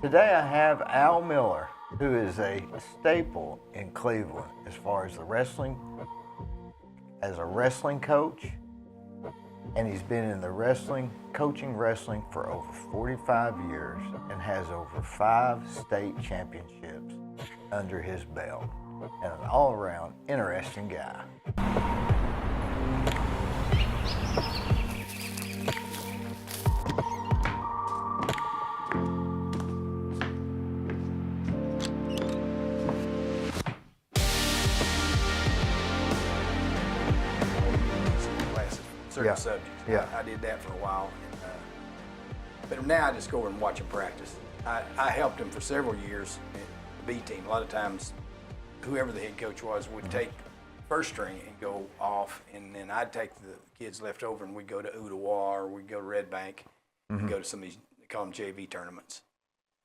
Today I have Al Miller, who is a staple in Cleveland as far as the wrestling, as a wrestling coach, and he's been in the coaching wrestling for over 45 years and has over 5 state championships under his belt, and an all-around interesting guy. Certain subjects. Yeah. I did that for a while. But now I just go over and watch him practice. I helped him for several years at the B team. A lot of times, whoever the head coach was would take first string and go off, and then I'd take the kids left over and we'd go to Ottawa or we'd go to Red Bank and go to some of these, they call them JV tournaments.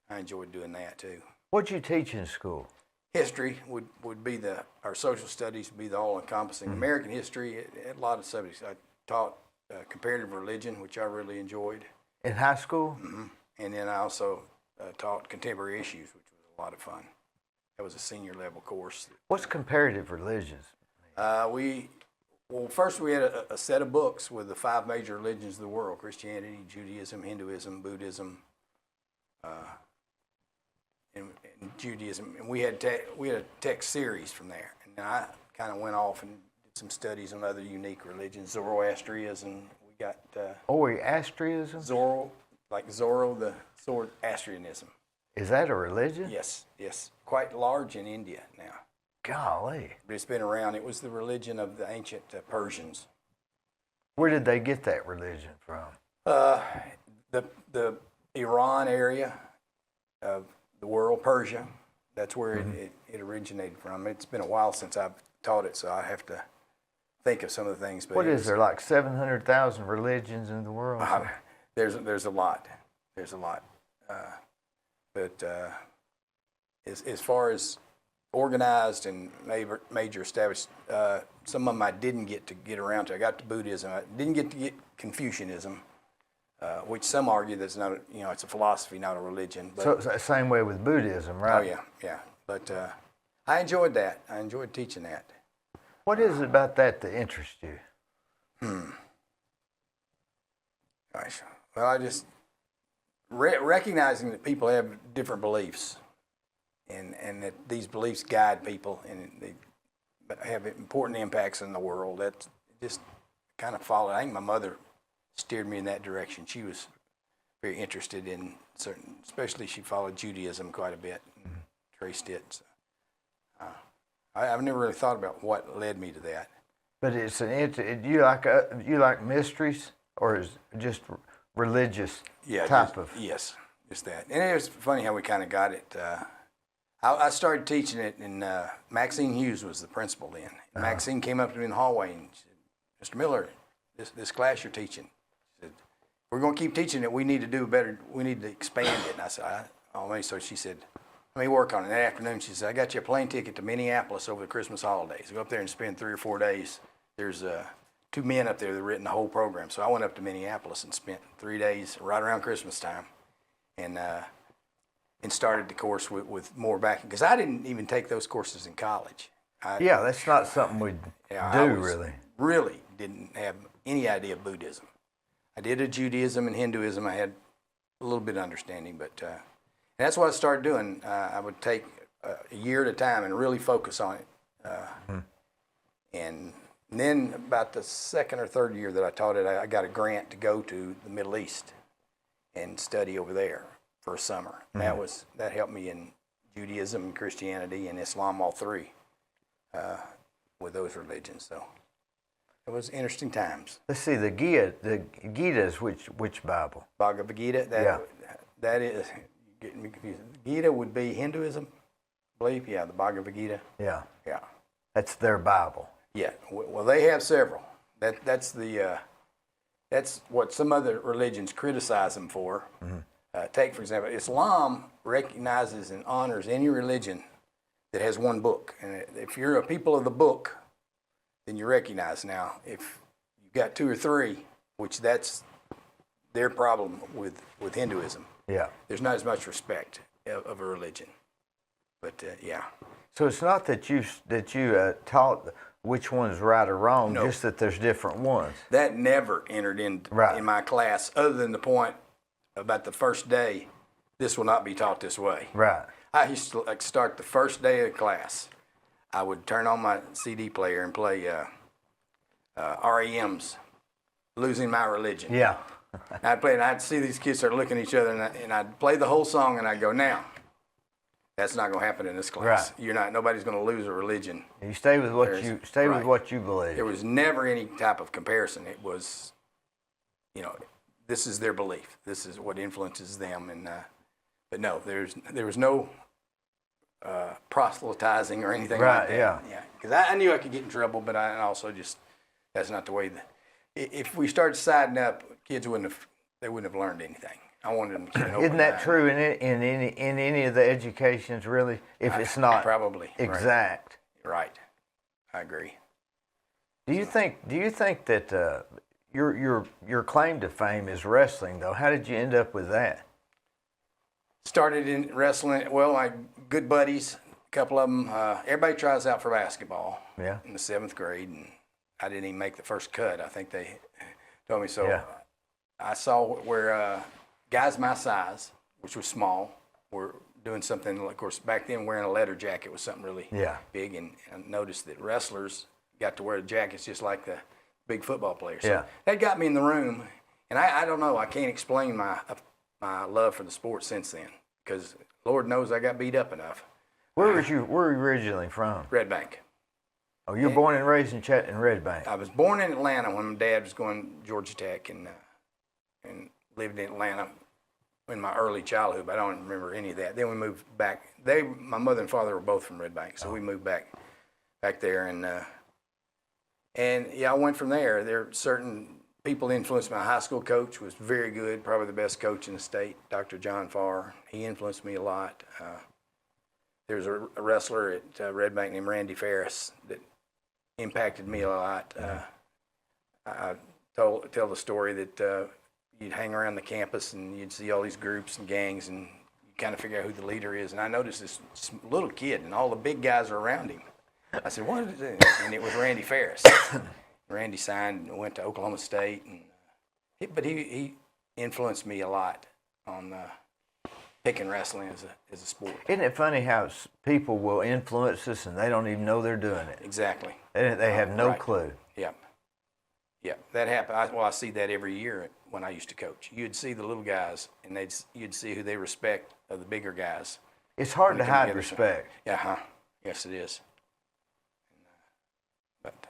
I enjoyed doing that too. What'd you teach in school? History would be our social studies would be the all-encompassing. American history, it had a lot of subjects. I taught comparative religion, which I really enjoyed. In high school? And then I also taught contemporary issues, which was a lot of fun. That was a senior level course. What's comparative religions? First we had a set of books with the 5 major religions of the world: Christianity, Judaism, Hinduism, Buddhism, and Judaism. And we had a text series from there. And then I kind of went off and some studies on other unique religions, Zoroastrianism. We got Zoroastrianism? Zorro, the sword, Astrianism. Is that a religion? Yes. Quite large in India now. Golly. But it's been around. It was the religion of the ancient Persians. Where did they get that religion from? The Iran area of the world, Persia. That's where it originated from. It's been a while since I've taught it, so I have to think of some of the things. But what is there, like 700,000 religions in the world? There's a lot. There's a lot. But as far as organized and major established, some of them I didn't get around to. I got to Buddhism. I didn't get to Confucianism, which some argue that's not, it's a philosophy, not a religion. But, so it's the same way with Buddhism, right? Oh yeah. But I enjoyed that. I enjoyed teaching that. What is it about that interests you? Gosh. Well, I just recognizing that people have different beliefs, and that these beliefs guide people, and they have important impacts in the world. That just kind of followed. I think my mother steered me in that direction. She was very interested in certain, especially she followed Judaism quite a bit, and traced it. So, I've never really thought about what led me to that. But it's you like mysteries, or is it just religious type of? Yes, just that. And it was funny how we kind of got it. I started teaching it, and Maxine Hughes was the principal then. And Maxine came up to me in the hallway and said, "Mr. Miller, this class you're teaching," she said, "we're going to keep teaching it. We need to do better. We need to expand it." And I said, So she said, "Let me work on it." That afternoon, she said, "I got you a plane ticket to Minneapolis over the Christmas holidays. Go up there and spend 3 or 4 days. There's 2 men up there that have written the whole program." So I went up to Minneapolis and spent 3 days right around Christmas time, and started the course with more backing, because I didn't even take those courses in college. That's not something we really. Really didn't have any idea of Buddhism. I did a Judaism and Hinduism. I had a little bit of understanding, but and that's what I started doing. I would take a year at a time and really focus on it. And then about the 2nd or 3rd year that I taught it, I got a grant to go to the Middle East and study over there for a summer. And that helped me in Judaism and Christianity and Islam, all 3, with those religions. So it was interesting times. Let's see, the Gita is which Bible? Bhagavad Gita. That is getting me confused. Gita would be Hinduism, I believe. Yeah, the Bhagavad Gita. Yeah. Yeah. That's their Bible. Yeah. Well, they have several. That's what some other religions criticize them for. Take, for example, Islam recognizes and honors any religion that has one book. And if you're a people of the book, then you recognize. Now, if you've got 2 or 3, which that's their problem with Hinduism. Yeah. There's not as much respect of a religion. But yeah. So it's not that you taught which one's right or wrong, No. just that there's different ones. That never entered in my class, other than the point about the first day, this will not be taught this way. Right. I used to start the first day of class. I would turn on my CD player and play REM's "Losing My Religion." Yeah. I'd play it, and I'd see these kids start looking at each other, and I'd play the whole song, and I'd go, "Now, that's not going to happen in this class. Right. Nobody's going to lose a religion." You stay with what with what you believe. There was never any type of comparison. It was, this is their belief. This is what influences them, and but no, there was no proselytizing or anything like that. Yeah. Because I knew I could get in trouble, but I also just that's not the way that. If we started siding up, kids wouldn't have learned anything. I wanted them to keep an open Isn't that mind. true in any of the educations, really? If it's not probably exact. Right. I agree. Do you think that your claim to fame is wrestling, though? How did you end up with that? Started in wrestling. Well, my good buddies, a couple of them. Everybody tries out for basketball. Yeah. In the 7th grade, and I didn't even make the first cut. I think they told me so. Yeah. I saw where guys my size, which was small, were doing something. Of course, back then wearing a leather jacket was something really big, and I noticed that wrestlers got to wear jackets just like the big football players. So that got me in the room, and I don't know. I can't explain my love for the sport since then, because Lord knows I got beat up enough. Where were you originally from? Red Bank. Oh, you were born and raised in Red Bank. I was born in Atlanta when my dad was going to Georgia Tech, and lived in Atlanta in my early childhood, but I don't remember any of that. Then we moved back. My mother and father were both from Red Bank, so we moved back there, and yeah, I went from there. There are certain people influenced my high school coach, was very good, probably the best coach in the state, Dr. John Farr. He influenced me a lot. There was a wrestler at Red Bank named Randy Ferris that impacted me a lot. I tell the story that you'd hang around the campus and you'd see all these groups and gangs, and you kind of figure out who the leader is. And I noticed this little kid, and all the big guys are around him. I said, "What is it?" And it was Randy Ferris. Randy signed and went to Oklahoma State, but he influenced me a lot on picking wrestling as a sport. Isn't it funny how people will influence us and they don't even know they're doing it? Exactly. They have no clue. Yep, that happened. I see that every year when I used to coach. You'd see the little guys, and you'd see who they respect of the bigger guys. It's hard to hide respect. Yes, it is. But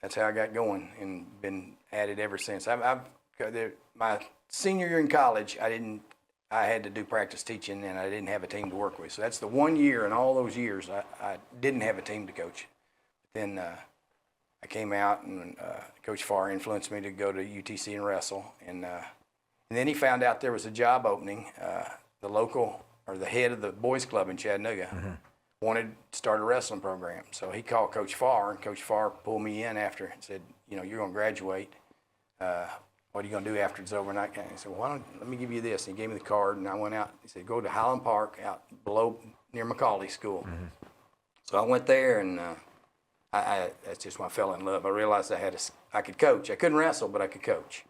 that's how I got going, and been at it ever since. My senior year in college, I had to do practice teaching, and I didn't have a team to work with. So that's the one year in all those years I didn't have a team to coach. Then I came out, and Coach Farr influenced me to go to UTC and wrestle. And then he found out there was a job opening. The head of the boys club in Chattanooga wanted to start a wrestling program. So he called Coach Farr, and Coach Farr pulled me in after and said, "You're going to graduate. What are you going to do after it's over?" And I said, "Well, let me give you this." And he gave me the card, and I went out. He said, "Go to Highland Park out below near McCauley School." So I went there, and that's just when I fell in love. I realized I could coach. I couldn't wrestle, but I could coach.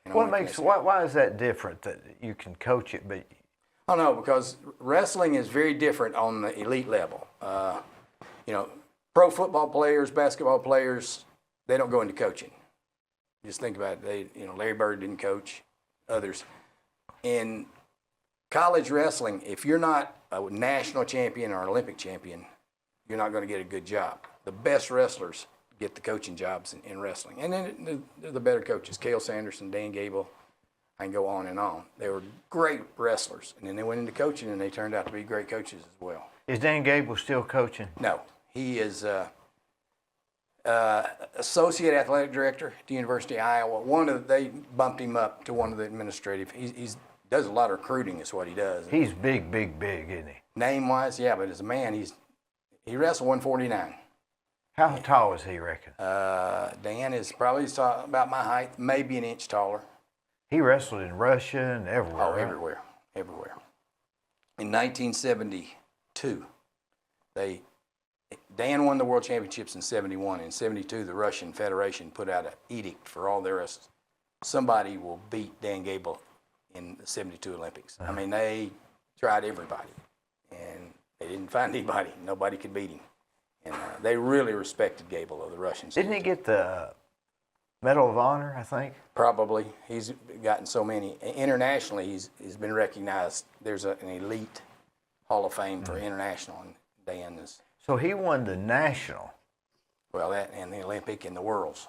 Why is that different, that you can coach it, but... I don't know, because wrestling is very different on the elite level. Pro football players, basketball players, they don't go into coaching. Just think about it. Larry Bird didn't coach, others. In college wrestling, if you're not a national champion or an Olympic champion, you're not going to get a good job. The best wrestlers get the coaching jobs in wrestling. And then they're the better coaches. Cale Sanderson, Dan Gable, I can go on and on. They were great wrestlers. And then they went into coaching, and they turned out to be great coaches as well. Is Dan Gable still coaching? No. He is associate athletic director at the University of Iowa. They bumped him up to one of the administrative. He does a lot of recruiting is what he does. He's big, isn't he? Name-wise, yeah, but as a man, he wrestled 149. How tall is he, reckon? Dan is probably about my height, maybe an inch taller. He wrestled in Russia and everywhere. Oh, right? everywhere. everywhere. In 1972, Dan won the World Championships in 71. In 72, the Russian Federation put out an edict for all their wrestlers. Somebody will beat Dan Gable in the 72 Olympics. I mean, they tried everybody, and they didn't find anybody. Nobody could beat him. And they really respected Gable, though, the Russians. Didn't he get the Medal of Honor, I think? Probably. He's gotten so many. Internationally, he's been recognized. There's an elite Hall of Fame for international, and Dan is. So he won the national. Well, that and the Olympic and the Worlds.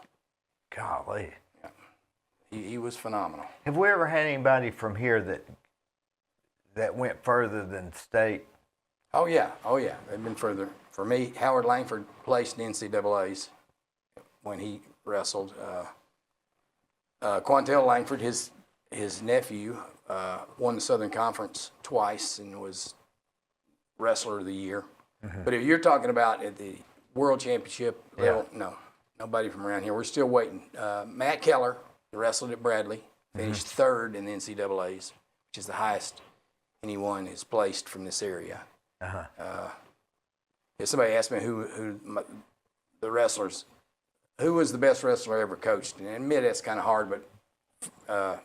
Golly. Yeah. He was phenomenal. Have we ever had anybody from here that went further than state? Oh, yeah. They've been further. For me, Howard Langford placed in NCAAs when he wrestled. Quantel Langford, his nephew, won the Southern Conference twice and was Wrestler of the Year. Mm-hmm. But if you're talking about at the World Championship level, no, nobody from around here. We're still waiting. Matt Keller wrestled at Bradley, finished third in the NCAAs, which is the highest anyone is placed from this area. If somebody asked me the wrestlers, who was the best wrestler I ever coached, and I admit that's kind of hard, but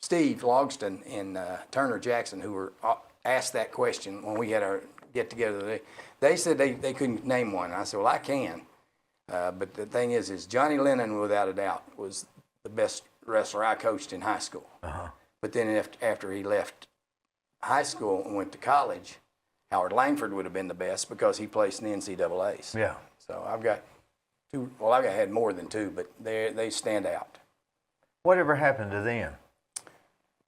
Steve Logston and Turner Jackson, who were asked that question when we had our get-together, they said they couldn't name one. I said, well, I can. But the thing is Johnny Lennon, without a doubt, was the best wrestler I coached in high school. But then after he left high school and went to college, Howard Langford would have been the best because he placed in the NCAAs. Yeah. So I've got two. Well, I've had more than two, but they stand out. Whatever happened to them?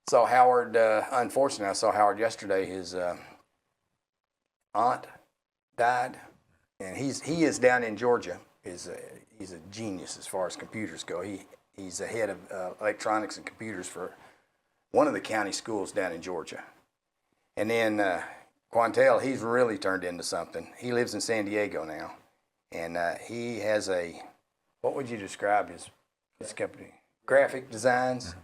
So Howard, unfortunately, I saw Howard yesterday. His aunt died, and he is down in Georgia. He's a genius as far as computers go. He's the head of electronics and computers for one of the county schools down in Georgia. And then Quantel, he's really turned into something. He lives in San Diego now, and he has what would you describe his company? Graphic designs. Mm-hmm.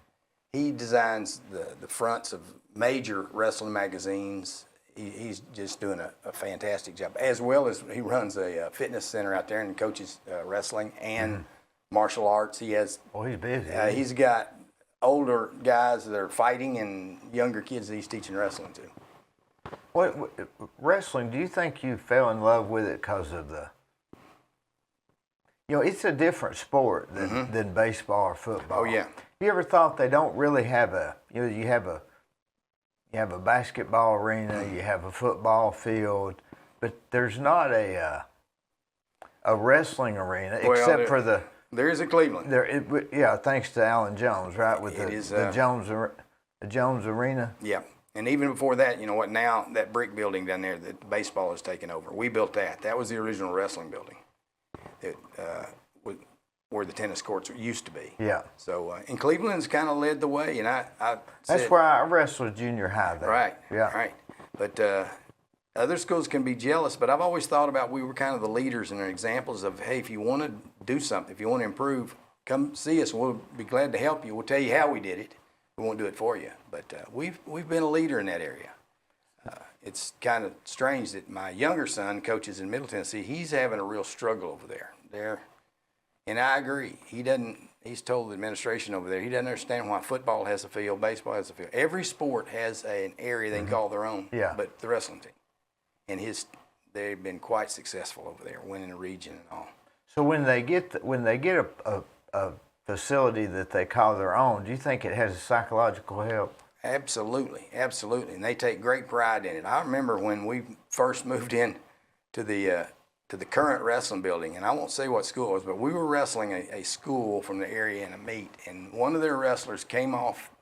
He designs the fronts of major wrestling magazines. He's just doing a fantastic job, as well as he runs a fitness center out there and coaches wrestling and martial arts. He has. Oh, he's busy. He's got older guys that are fighting and younger kids that he's teaching wrestling to. What wrestling? Do you think you fell in love with it because of it's a different sport than baseball or football. Oh yeah. You ever thought they don't really have you have a basketball arena, you have a football field, but there's not a wrestling arena except for the. There is a Cleveland. Thanks to Alan Jones, right? With the Jones Arena. Yeah. And even before that, now that brick building down there that baseball has taken over, we built that. That was the original wrestling building, where the tennis courts used to be. Yeah. So, and Cleveland's kind of led the way, and that's where I wrestled junior high there. Right. Yeah. Right. But other schools can be jealous, but I've always thought about we were kind of the leaders and examples of, hey, if you want to do something, if you want to improve, come see us. We'll be glad to help you. We'll tell you how we did it. We won't do it for you, but we've been a leader in that area. It's kind of strange that my younger son coaches in Middle Tennessee. He's having a real struggle over there. And I agree. He's told the administration over there he doesn't understand why football has a field, baseball has a field. Every sport has an area they can call their own. Yeah. But the wrestling team, and they've been quite successful over there, winning the region and all. So when they get a facility that they call their own, do you think it has a psychological help? Absolutely, and they take great pride in it. I remember when we first moved in to the current wrestling building, and I won't say what school it was, but we were wrestling a school from the area in a meet, and one of their wrestlers came off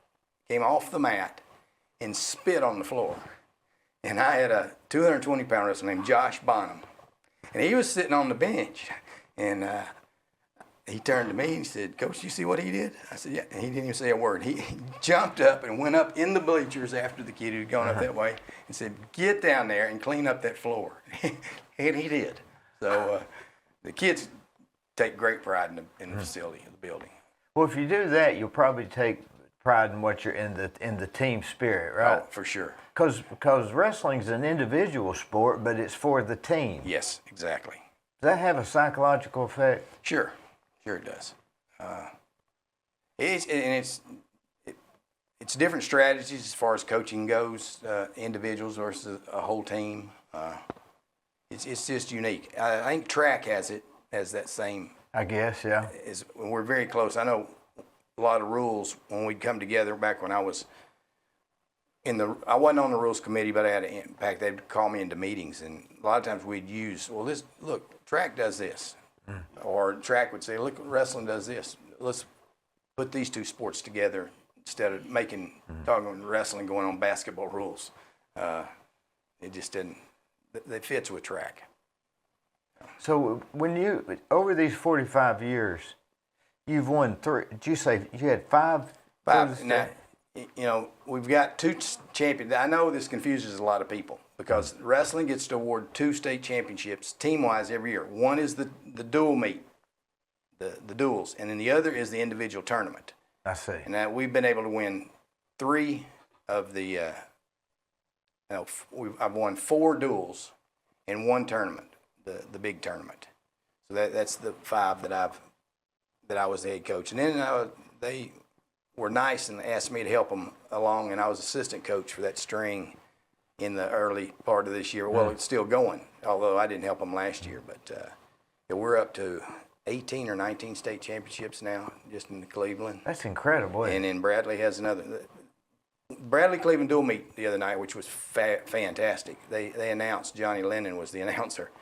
the mat and spit on the floor. And I had a 220-pound wrestler named Josh Bonham, and he was sitting on the bench, and he turned to me and he said, "Coach, you see what he did?" I said, "Yeah." And he didn't even say a word. He jumped up and went up in the bleachers after the kid who'd gone up that way and said, "Get down there and clean up that floor." And he did. So the kids take great pride in the facility of the building. Well, if you do that, you'll probably take pride in what you're in the team spirit, right? Oh, for sure. Because wrestling's an individual sport, but it's for the team. Yes, exactly. Does that have a psychological effect? Sure it does. It's different strategies as far as coaching goes, individuals versus a whole team. It's just unique. I think track has that same. I guess, yeah. We're very close. I know a lot of rules when we'd come together back when I was I wasn't on the rules committee, but I had an impact. They'd call me into meetings, and a lot of times we'd use, look, track does this. Or track would say, look, wrestling does this. Let's put these two sports together instead of talking wrestling going on basketball rules. It just didn't, it fits with track. So when over these 45 years, you've won 3, did you say you had 5? 5. Now, we've got 2 champions. I know this confuses a lot of people because wrestling gets to award 2 state championships team-wise every year. One is the dual meet, the duels, and then the other is the individual tournament. I see. And we've been able to win 3 of the. I've won 4 duels and 1 tournament, the big tournament. So that's the 5 that I was the head coach, and then they were nice and asked me to help them along, and I was assistant coach for that string in the early part of this year. Well, it's still going, although I didn't help them last year. But we're up to 18 or 19 state championships now, just in Cleveland. That's incredible. And then Bradley has another. Bradley Cleveland dual meet the other night, which was fantastic. They announced, Johnny Lennon was the announcer.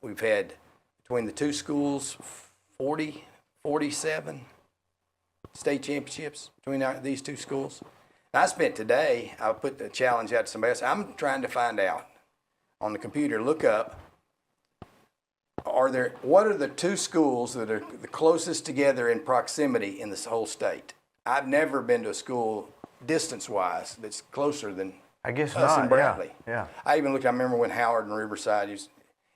We've had, between the 2 schools, 47 state championships between these 2 schools. And I spent today, I put the challenge out to somebody else. I'm trying to find out on the computer, look up, what are the 2 schools that are the closest together in proximity in this whole state? I've never been to a school distance-wise that's closer than I guess us not. and Bradley. Yeah. I even looked, I remember when Howard and Riverside used,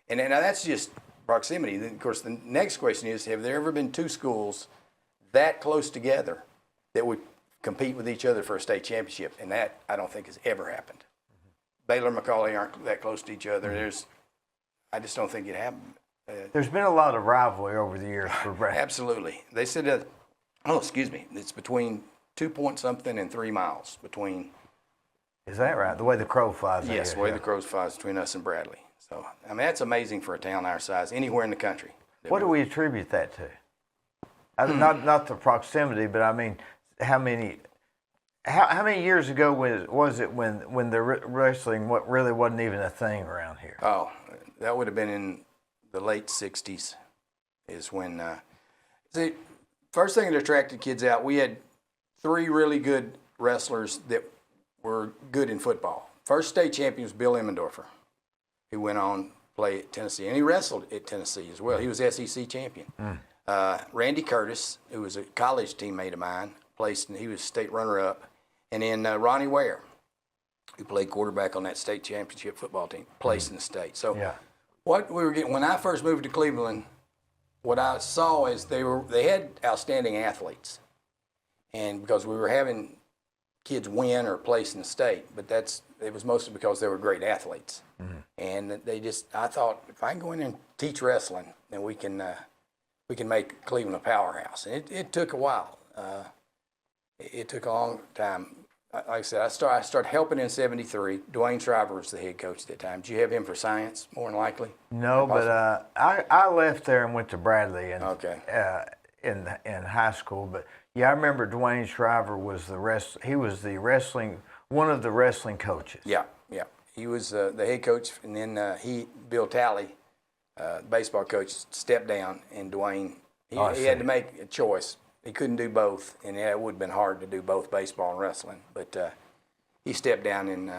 and now that's just proximity. Then, of course, the next question is, have there ever been 2 schools that close together that would compete with each other for a state championship? And that, I don't think, has ever happened. Baylor and Macaulay aren't that close to each other. I just don't think it happened. There's been a lot of rivalry over the years for Bradley. Absolutely. They said it's between 2-point-something and 3 miles between. Is that right? The way the crow flies. Yes, the way the crow flies between us and Bradley. So, I mean, that's amazing for a town our size, anywhere in the country. What do we attribute that to? Not the proximity, but I mean, how many years ago was it when the wrestling really wasn't even a thing around here? Oh, that would have been in the late 60s is when, first thing that attracted kids out, we had 3 really good wrestlers that were good in football. First state champion was Bill Emmendorfer, who went on to play at Tennessee, and he wrestled at Tennessee as well. He was SEC champion. Randy Curtis, who was a college teammate of mine, he was state runner-up. And then Ronnie Ware, who played quarterback on that state championship football team, placed in the state. So what we were getting, when I first moved to Cleveland, what I saw is they had outstanding athletes. And because we were having kids win or place in the state, but it was mostly because they were great athletes. And I thought, if I can go in there and teach wrestling, then we can make Cleveland a powerhouse. And it took a while. It took a long time. Like I said, I started helping in '73. Dwayne Shriver was the head coach at that time. Did you have him for science, more than likely? No, but I left there and went to Bradley in high school. But yeah, I remember Dwayne Shriver was one of the wrestling coaches. Yeah. He was the head coach, and then Bill Talley, baseball coach, stepped down, and Dwayne he had to make a choice. He couldn't do both, and it would have been hard to do both baseball and wrestling. But he stepped down and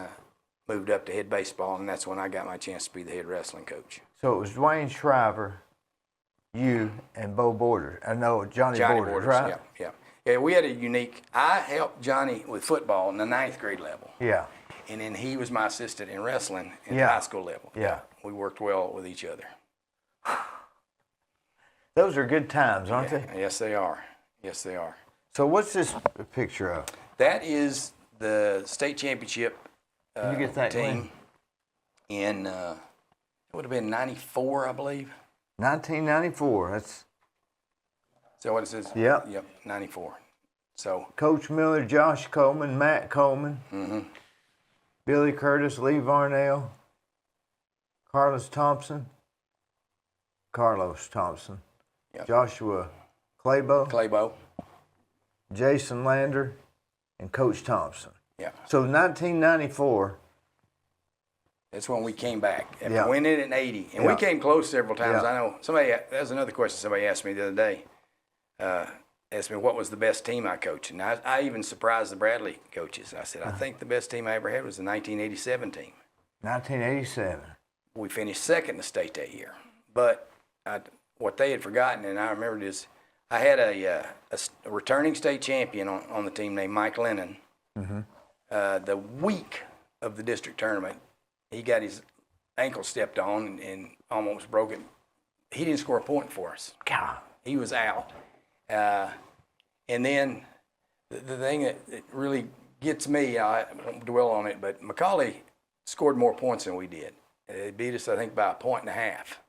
moved up to head baseball, and that's when I got my chance to be the head wrestling coach. So it was Dwayne Shriver, you, and Bo Borders. I know Johnny Borders, right? Yeah, we had a unique. I helped Johnny with football in the 9th grade level. Yeah. And then he was my assistant in wrestling at the high school level. Yeah. We worked well with each other. Those are good times, aren't they? Yes, they are. Yes, they are. So what's this a picture of? That is the state championship Can you get that team in, it would have been 94, I believe. 1994. That's Is that what it says? Yep. Yep, 94. So, Coach Miller, Josh Coleman, Matt Coleman, Billy Curtis, Lee Varnell, Carlos Thompson, yep. Joshua Claybo. Jason Lander, and Coach Thompson. Yeah. So 1994. That's when we came back. And Yeah. we went in 80. And Yeah. we came close several times. Yeah. I know that was another question somebody asked me the other day. Asked me what was the best team I coached. And I even surprised the Bradley coaches. I said, I think the best team I ever had was the 1987 team. 1987. We finished second in the state that year. But what they had forgotten, and I remembered, is I had a returning state champion on the team named Mike Lennon. The week of the district tournament, he got his ankle stepped on and almost broke it. He didn't score a point for us. God. He was out. And then the thing that really gets me, I won't dwell on it, but McCauley scored more points than we did. They beat us, I think, by 1.5.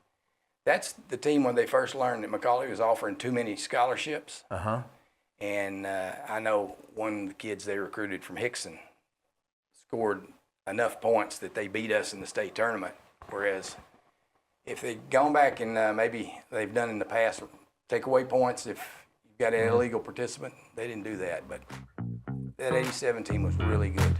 That's the team when they first learned that McCauley was offering too many scholarships. And I know one of the kids they recruited from Hickson scored enough points that they beat us in the state tournament. Whereas if they'd gone back and maybe they've done in the past, take away points if you've got an illegal participant, they didn't do that. But that 87 team was really good.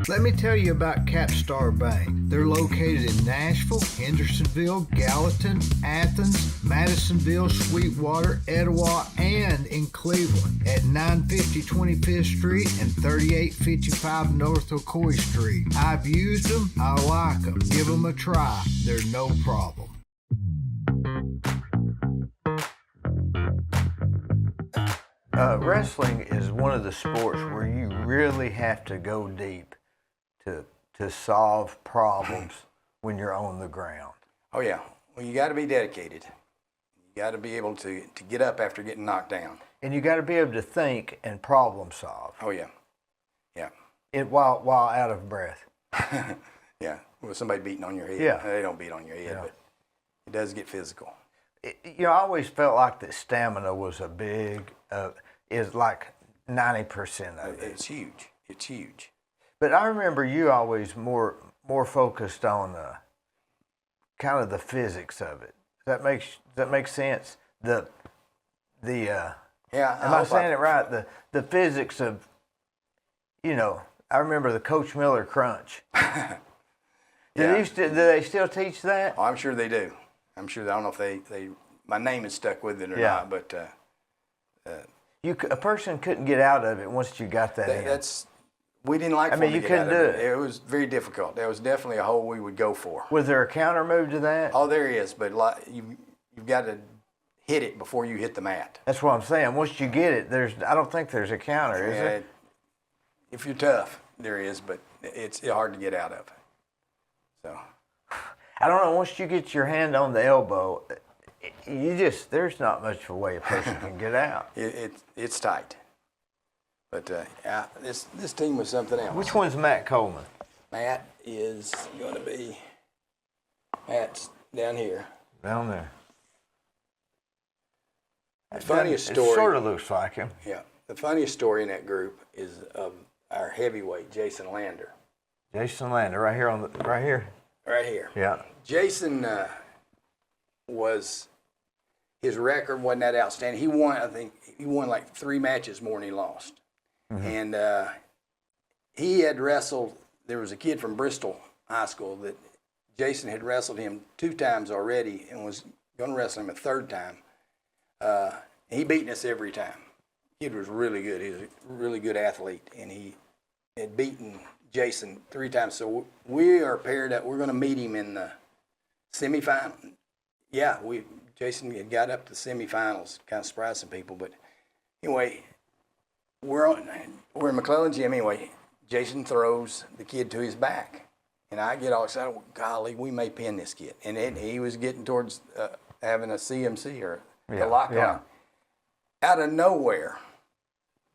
Let me tell you about Capstar Bank. They're located in Nashville, Hendersonville, Gallatin, Athens, Madisonville, Sweetwater, Etowah, and in Cleveland at 950 25th Street and 3855 North Ocoee Street. I've used them. I like them. Give them a try. They're no problem. Wrestling is one of the sports where you really have to go deep to solve problems when you're on the ground. Oh, yeah. Well, you got to be dedicated. You got to be able to get up after getting knocked down. And you got to be able to think and problem solve. Oh, yeah. Yeah. While out of breath. Yeah. With somebody beating on your head. Yeah. They don't beat on your head, but it does get physical. I always felt like that stamina was is like 90% of it. It's huge. It's huge. But I remember you always more focused on kind of the physics of it. Does that make sense? Yeah. Am I saying it right? The physics of, I remember the Coach Miller crunch. Do they still teach that? Oh, I'm sure they do. I'm sure. I don't know if they my name is stuck with it or not, but a person couldn't get out of it once you got that in. We didn't like. I mean, you couldn't do it. It was very difficult. That was definitely a hole we would go for. Was there a counter move to that? Oh, there is, but you've got to hit it before you hit the mat. That's what I'm saying. Once you get it, I don't think there's a counter, is there? If you're tough, there is, but it's hard to get out of. So. I don't know. Once you get your hand on the elbow, there's not much of a way a person can get out. It's tight. But this team was something else. Which one's Matt Coleman? Matt is going to be Matt's down here. Down there. The funniest story. It sort of looks like him. Yeah. The funniest story in that group is of our heavyweight, Jason Lander. Jason Lander, right here. Right here. Yeah. Jason his record wasn't that outstanding. I think he won like 3 matches more than he lost. And he had wrestled, there was a kid from Bristol High School that Jason had wrestled him 2 times already and was going to wrestle him a 3rd time. He beaten us every time. The kid was really good. He was a really good athlete, and he had beaten Jason 3 times. So we are paired up. We're going to meet him in the semifinal. Yeah, Jason had got up to the semifinals, kind of surprised some people. But anyway, we're in McClellan Gym. Anyway, Jason throws the kid to his back, And I get all excited, well, golly, we may pin this kid. And he was getting towards having a CMC or a lock on him. Out of nowhere,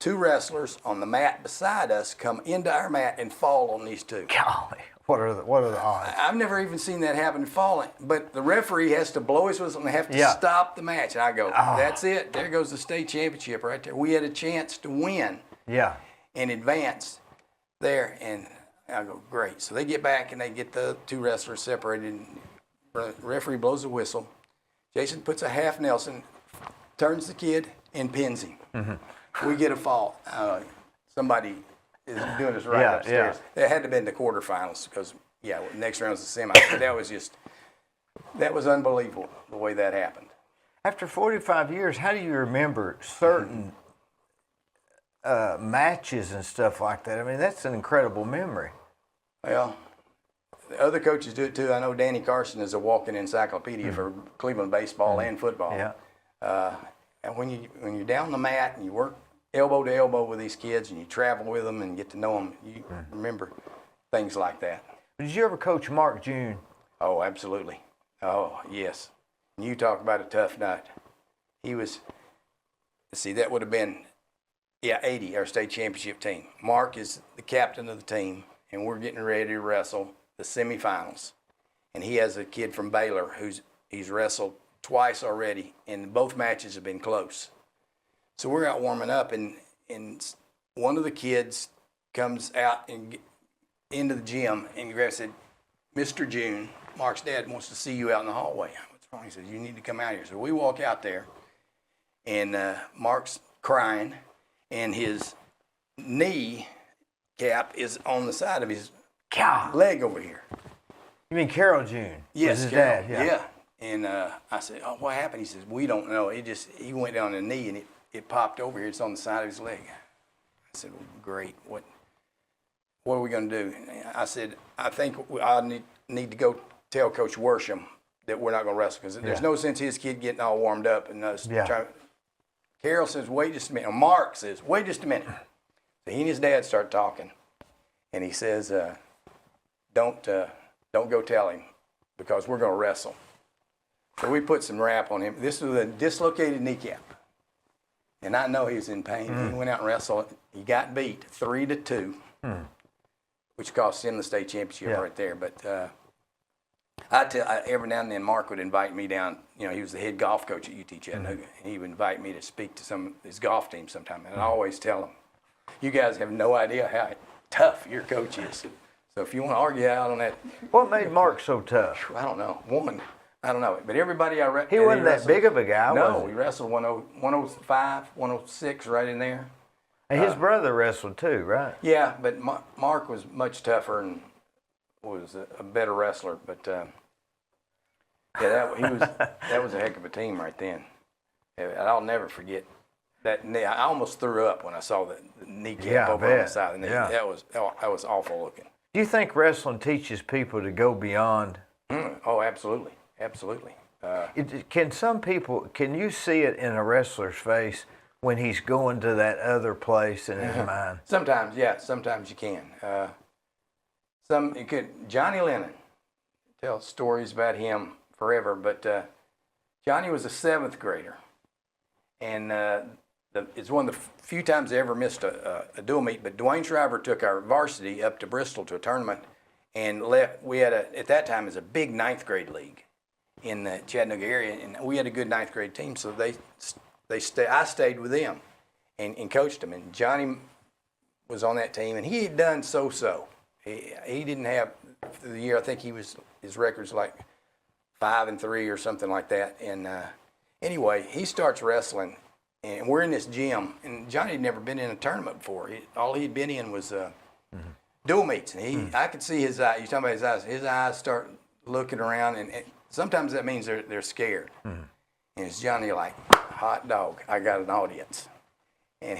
2 wrestlers on the mat beside us come into our mat and fall on these 2. Golly, what are the odds? I've never even seen that happen falling. But the referee has to blow his whistle and they have to stop the match. And I go, that's it. There goes the state championship right there. We had a chance to win and advance there. And I go, great. So they get back and they get the 2 wrestlers separated. And the referee blows the whistle. Jason puts a half Nelson, turns the kid, and pins him. Mm-hmm. We get a fall. Somebody is doing us right upstairs. It had to have been the quarterfinals because, next round was the semi. But that was unbelievable the way that happened. After 45 years, how do you remember certain matches and stuff like that? I mean, that's an incredible memory. Well, the other coaches do it too. I know Danny Carson is a walking encyclopedia for Cleveland baseball and football. Yeah. And when you're down the mat and you work elbow to elbow with these kids and you travel with them and get to know them, you remember things like that. Did you ever coach Mark June? Oh, absolutely. Oh, yes. And you talk about a tough nut. He was, that would have been, 80, our state championship team. Mark is the captain of the team, and we're getting ready to wrestle the semifinals. And he has a kid from Baylor he's wrestled twice already, and both matches have been close. So we're out warming up, and one of the kids comes out and into the gym and said, Mr. June, Mark's dad wants to see you out in the hallway. What's wrong? He says, you need to come out here. So we walk out there, and Mark's crying, and his knee cap is on the side of his leg over here. You mean Carol June? Yes, his Carol. dad. Yeah. And I said, oh, what happened? He says, we don't know. He went down on the knee and it popped over here. It's on the side of his leg. I said, well, great. What are we going to do? I said, I think I need to go tell Coach Worsham that we're not going to wrestle because there's no sense his kid getting all warmed up and us trying. Carol says, wait just a minute. Or Mark says, wait just a minute. So he and his dad start talking. And he says, don't go tell him because we're going to wrestle. So we put some wrap on him. This was a dislocated kneecap. And I know he was in pain. He went out and wrestled. He got beat 3-2, which cost him the state championship right there. But every now and then Mark would invite me down. You know, he was the head golf coach at UT Chattanooga. And he would invite me to speak to some of his golf team sometime. And I always tell him, you guys have no idea how tough your coach is. So if you want to argue out on that. What made Mark so tough? I don't know. I don't know. But everybody I wrestled. He wasn't that big of a guy, was he? No, he wrestled 105, 106 right in there. And his brother wrestled too, right? Yeah, but Mark was much tougher and was a better wrestler. But that was a heck of a team right then. And I'll never forget that knee. I almost threw up when I saw the kneecap over on the side of the knee. Yeah. That was awful looking. Do you think wrestling teaches people to go beyond? Oh, absolutely. Absolutely. Can you see it in a wrestler's face when he's going to that other place in his mind? Sometimes, yeah. Sometimes you can. Johnny Lennon, tell stories about him forever, but Johnny was a 7th grader. And it's one of the few times I ever missed a dual meet, but Dwayne Shriver took our varsity up to Bristol to a tournament and left. We had at that time, it was a big 9th grade league in the Chattanooga area, and we had a good 9th grade team, so I stayed with them and coached them. And Johnny was on that team, and he had done so-so. He didn't have, through the year, I think his record's like 5-3 or something like that. And anyway, he starts wrestling, and we're in this gym, and Johnny had never been in a tournament before. All he'd been in was dual meets, and I could see his eyes. You're talking about his eyes. His eyes start looking around, and sometimes that means they're scared. And it's Johnny like, hot dog, I got an audience. And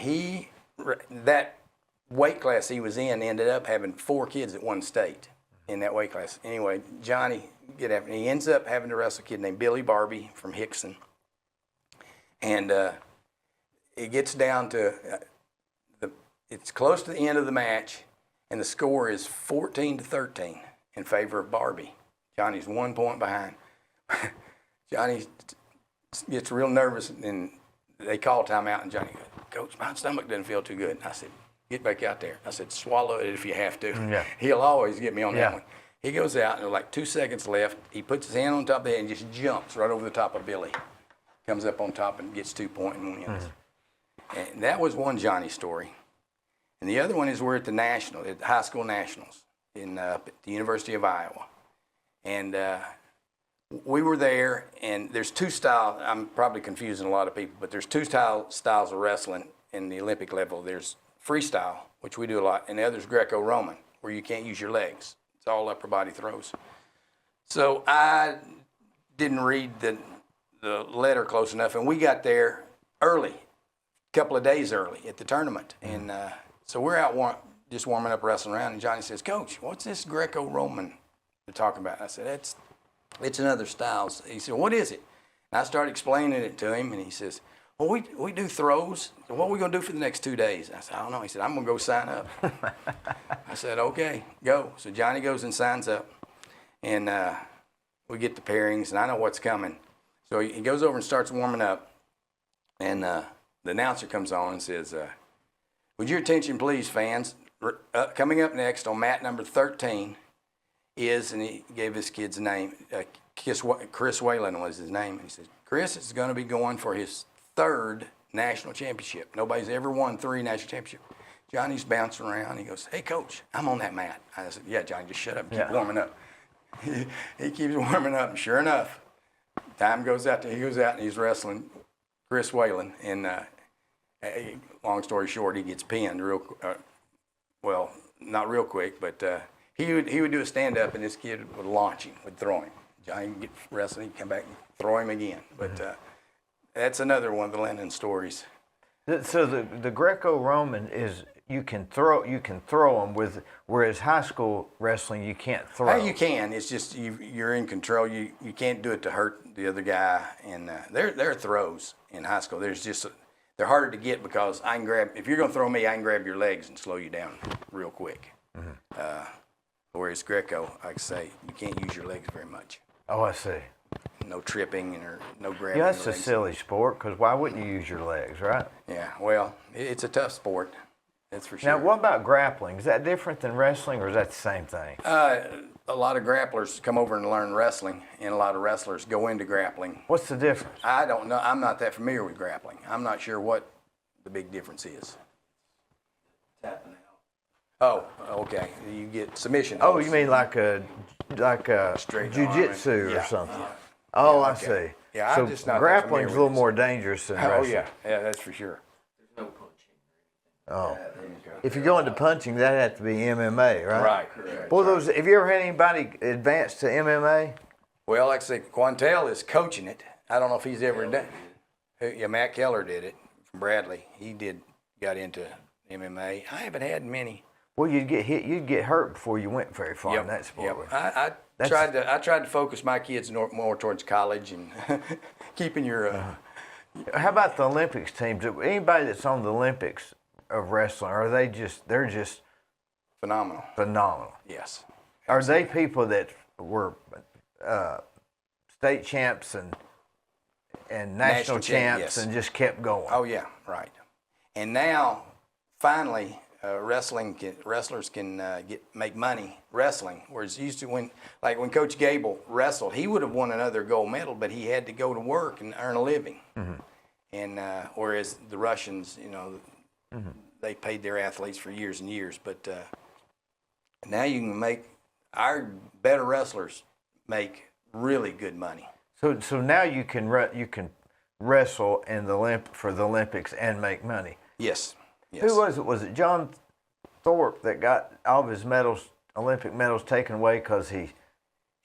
that weight class he was in ended up having 4 kids at one state in that weight class. Anyway, Johnny, he ends up having to wrestle a kid named Billy Barbie from Hickson. And it gets down to, it's close to the end of the match, and the score is 14-13. in favor of Barbie. Johnny's 1 point behind. Johnny gets real nervous, and they call timeout, and Johnny goes, Coach, my stomach doesn't feel too good. And I said, get back out there. I said, swallow it if you have to. Yeah. He'll always get me on Yeah. that one. He goes out, and there's like 2 seconds left. He puts his hand on top of the head and just jumps right over the top of Billy. Comes up on top and gets 2 points and wins. And that was one Johnny story. And the other one is we're at the high school nationals at the University of Iowa. And we were there, and there's two styles. I'm probably confusing a lot of people, but there's two styles of wrestling in the Olympic level. There's freestyle, which we do a lot, and the other is Greco-Roman, where you can't use your legs. It's all upper body throws. So I didn't read the letter close enough, and we got there early, a couple of days early at the tournament. And so we're out just warming up, wrestling around, and Johnny says, Coach, what's this Greco-Roman they're talking about? I said, it's another style. He said, what is it? And I started explaining it to him, and he says, well, we do throws. What are we going to do for the next 2 days? I said, I don't know. He said, I'm going to go sign up. I said, okay, go. So Johnny goes and signs up, and we get the pairings, and I know what's coming. So he goes over and starts warming up, and the announcer comes on and says, would your attention please, fans? Coming up next on mat number 13 is, and he gave this kid's name, Chris Whalen was his name. And he said, Chris is going to be going for his 3rd national championship. Nobody's ever won 3 national championships. Johnny's bouncing around. He goes, hey, Coach, I'm on that mat. I said, yeah, Johnny, just shut up and keep warming up. He keeps warming up, and sure enough, time goes out. He goes out and he's wrestling Chris Whalen. And long story short, he gets pinned well, not real quick, but he would do a stand-up, and this kid would launch him, would throw him. Johnny would get wrestling, he'd come back and throw him again. But that's another one of the Lennon stories. So the Greco-Roman is you can throw them with, whereas high school wrestling you can't throw. You can. It's just you're in control. You can't do it to hurt the other guy. And there are throws in high school. They're harder to get because I can grab. If you're going to throw me, I can grab your legs and slow you down real quick. Whereas Greco, like I say, you can't use your legs very much. Oh, I see. No tripping or no grabbing. Yeah, that's your a legs. silly sport, because why wouldn't you use your legs, right? Yeah, well, it's a tough sport. That's for sure. Now, what about grappling? Is that different than wrestling, or is that the same thing? A lot of grapplers come over and learn wrestling, and a lot of wrestlers go into grappling. What's the difference? I don't know. I'm not that familiar with grappling. I'm not sure what the big difference is. Tapping out. Oh, okay. You get submission. Oh, you mean like a Straight jiu-jitsu arm. or Yeah. something? Oh, I okay. see. Yeah, so I'm just not that grappling's a familiar little with more dangerous than Oh, wrestling. yeah, that's for sure. Oh. If you go into punching, that'd have to be MMA, right? Right. Correct. Boy, have you ever had anybody advance to MMA? Well, like I say, Quantel is coaching it. I don't know if he's ever done. Yeah, Matt Keller did it from Bradley. He got into MMA. I haven't had many. Well, you'd get hit, you'd get hurt before you went very far in that sport. Yep. I tried to focus my kids more towards college and keeping your. How about the Olympics teams? Anybody that's on the Olympics of wrestling, they're just Phenomenal. Yes. Absolutely. Are they people that were state champs and national champs yes. and just kept going? Oh yeah, right. And now, finally, wrestlers can make money wrestling. Whereas used to when Coach Gable wrestled, he would have won another gold medal, but he had to go to work and earn a living. Mm-hmm. And whereas the Russians, they paid their athletes for years and years. But now you can make our better wrestlers make really good money. So now you can wrestle in for the Olympics and make money. Yes. Who was it? Was it John Thorpe that got all of his Olympic medals taken away because he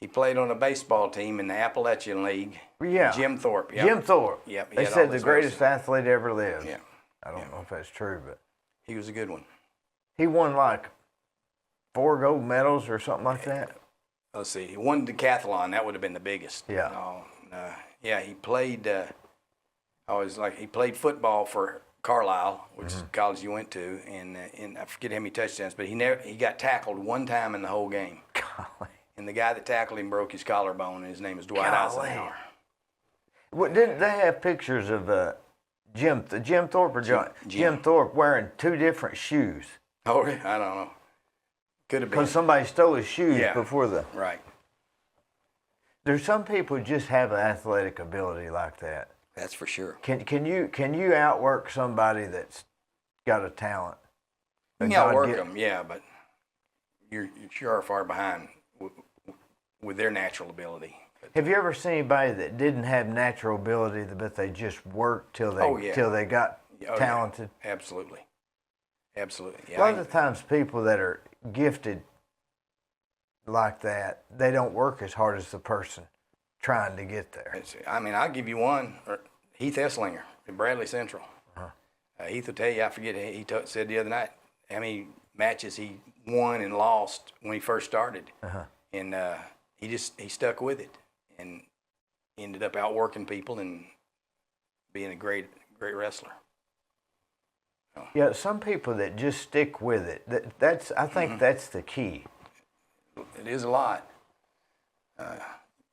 played on a baseball team in the Appalachian League. Yeah. Jim Thorpe. Yep. Jim Thorpe. Yep. They said the greatest athlete ever lived. Yeah. I don't know if that's true, but he was a good one. He won like 4 gold medals or something like that. Let's see. He won decathlon. That would have been the biggest. Yeah. Yeah. He played. He played football for Carlisle, which is the college he went to, and I forget how many touchdowns, but he got tackled one time in the whole game. Golly. and the guy that tackled him broke his collarbone, and his name is Dwight Golly. Eisenhower. What, didn't they have pictures of Jim Thorpe or Jim Thorpe wearing two different shoes? Oh, I don't know. Could have been. Because somebody stole his shoes before the. Right. There's some people who just have an athletic ability like that. That's for sure. Can you outwork somebody that's got a talent? You can outwork them, yeah, but you sure are far behind with their natural ability. Have you ever seen anybody that didn't have natural ability, but they just worked till they got talented? Yeah. Absolutely. Absolutely. Yeah, A lot of the times people that are gifted like that, they don't work as hard as the person trying to get there. I mean, I'll give you one. Heath Esslinger at Bradley Central. Heath will tell you, I forget, he said the other night how many matches he won and lost when he first started. And he stuck with it and ended up outworking people and being a great wrestler. Yeah, some people that just stick with it. I think that's the key. It is a lot.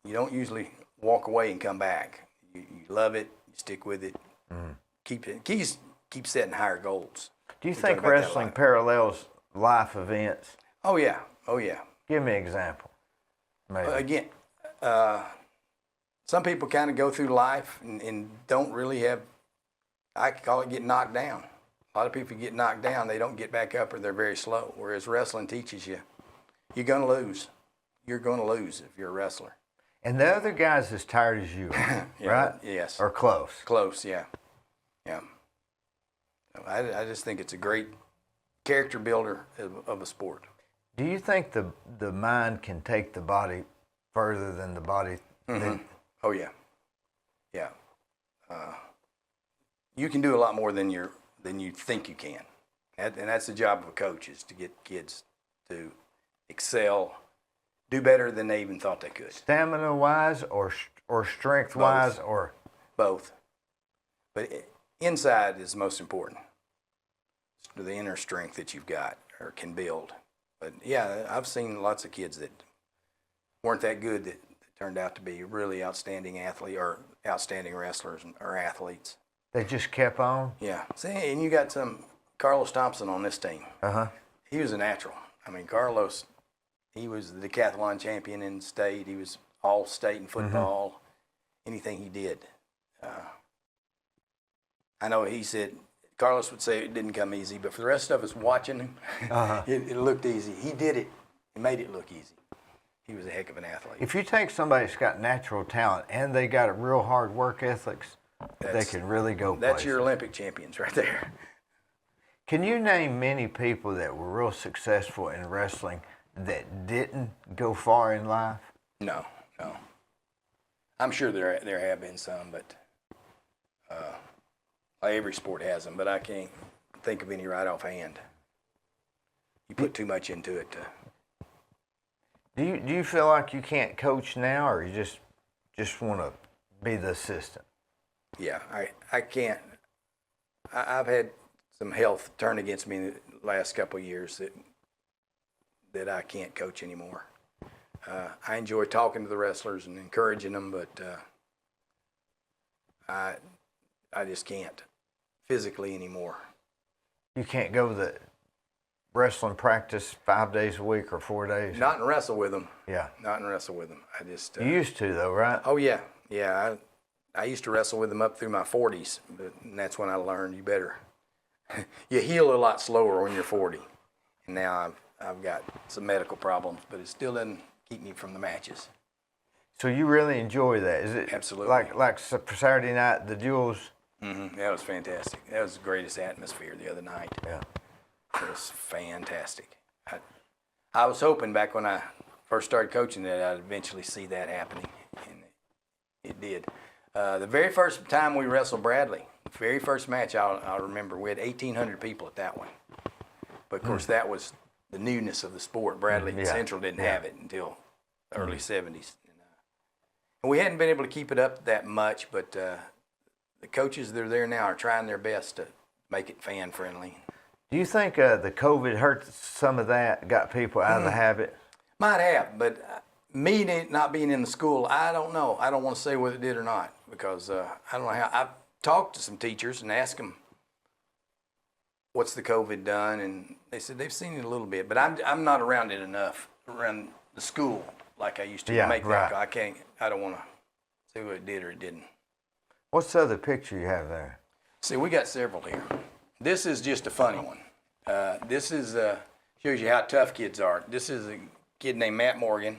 You don't usually walk away and come back. You love it. You stick with it. Keep it. Keep setting higher goals. Do you think wrestling parallels life events? Oh yeah. Oh yeah. Give me an example. Maybe. Again, some people kind of go through life and don't really have. I call it getting knocked down. A lot of people get knocked down, they don't get back up, or they're very slow. Whereas wrestling teaches you, you're going to lose. You're going to lose if you're a wrestler. And the other guy's as tired as you are, right? Yes. Or close. Close, yeah. Yeah. I just think it's a great character builder of a sport. Do you think the mind can take the body further than the body? Oh, yeah. Yeah. You can do a lot more than you think you can. And that's the job of a coach, is to get kids to excel, do better than they even thought they could. Stamina-wise or strength-wise? Or both. But inside is most important. The inner strength that you've got or can build. But yeah, I've seen lots of kids that weren't that good that turned out to be really outstanding outstanding wrestlers or athletes. They just kept on? Yeah. See, and you got some Carlos Thompson on this team. He was a natural. I mean, Carlos, he was the decathlon champion in state. He was all state in football. Anything he did. I know he said, Carlos would say it didn't come easy, but for the rest of us watching him, it looked easy. He did it. He made it look easy. He was a heck of an athlete. If you take somebody that's got natural talent and they got a real hard work ethics, they can really go places. That's your Olympic champions right there. Can you name many people that were real successful in wrestling that didn't go far in life? No. I'm sure there have been some, but every sport has them, but I can't think of any right offhand. You put too much into it. Do you feel like you can't coach now, or you just want to be the assistant? Yeah, I can't. I've had some health turn against me in the last couple of years that I can't coach anymore. I enjoy talking to the wrestlers and encouraging them, but I just can't physically anymore. You can't go to the wrestling practice 5 days a week or 4 days? Not and wrestle with them. Yeah. Not and wrestle with them. I just. You used to though, right? Oh yeah. I used to wrestle with them up through my 40s, and that's when I learned you heal a lot slower when you're 40. And now I've got some medical problems, but it still doesn't keep me from the matches. So you really enjoy that? Is it absolutely like Saturday night, the duels? That was fantastic. That was the greatest atmosphere the other night. Yeah, it was fantastic. I was hoping back when I first started coaching that I'd eventually see that happening, and it did. The very first time we wrestled Bradley, the very first match I'll remember, we had 1,800 people at that one. But of course, that was the newness of the sport. Bradley Central didn't have it until the early 70s. And we hadn't been able to keep it up that much, but the coaches that are there now are trying their best to make it fan-friendly. Do you think the COVID hurt some of that, got people out of the habit? Might have, but me not being in the school, I don't know. I don't want to say whether it did or not because I don't know how. I've talked to some teachers and asked them, what's the COVID done? And they said they've seen it a little bit, but I'm not around it enough, around the school like I used to make that. I don't want to say what it did or it didn't. What's the other picture you have there? See, we got several here. This is just a funny one. This is shows you how tough kids are. This is a kid named Matt Morgan,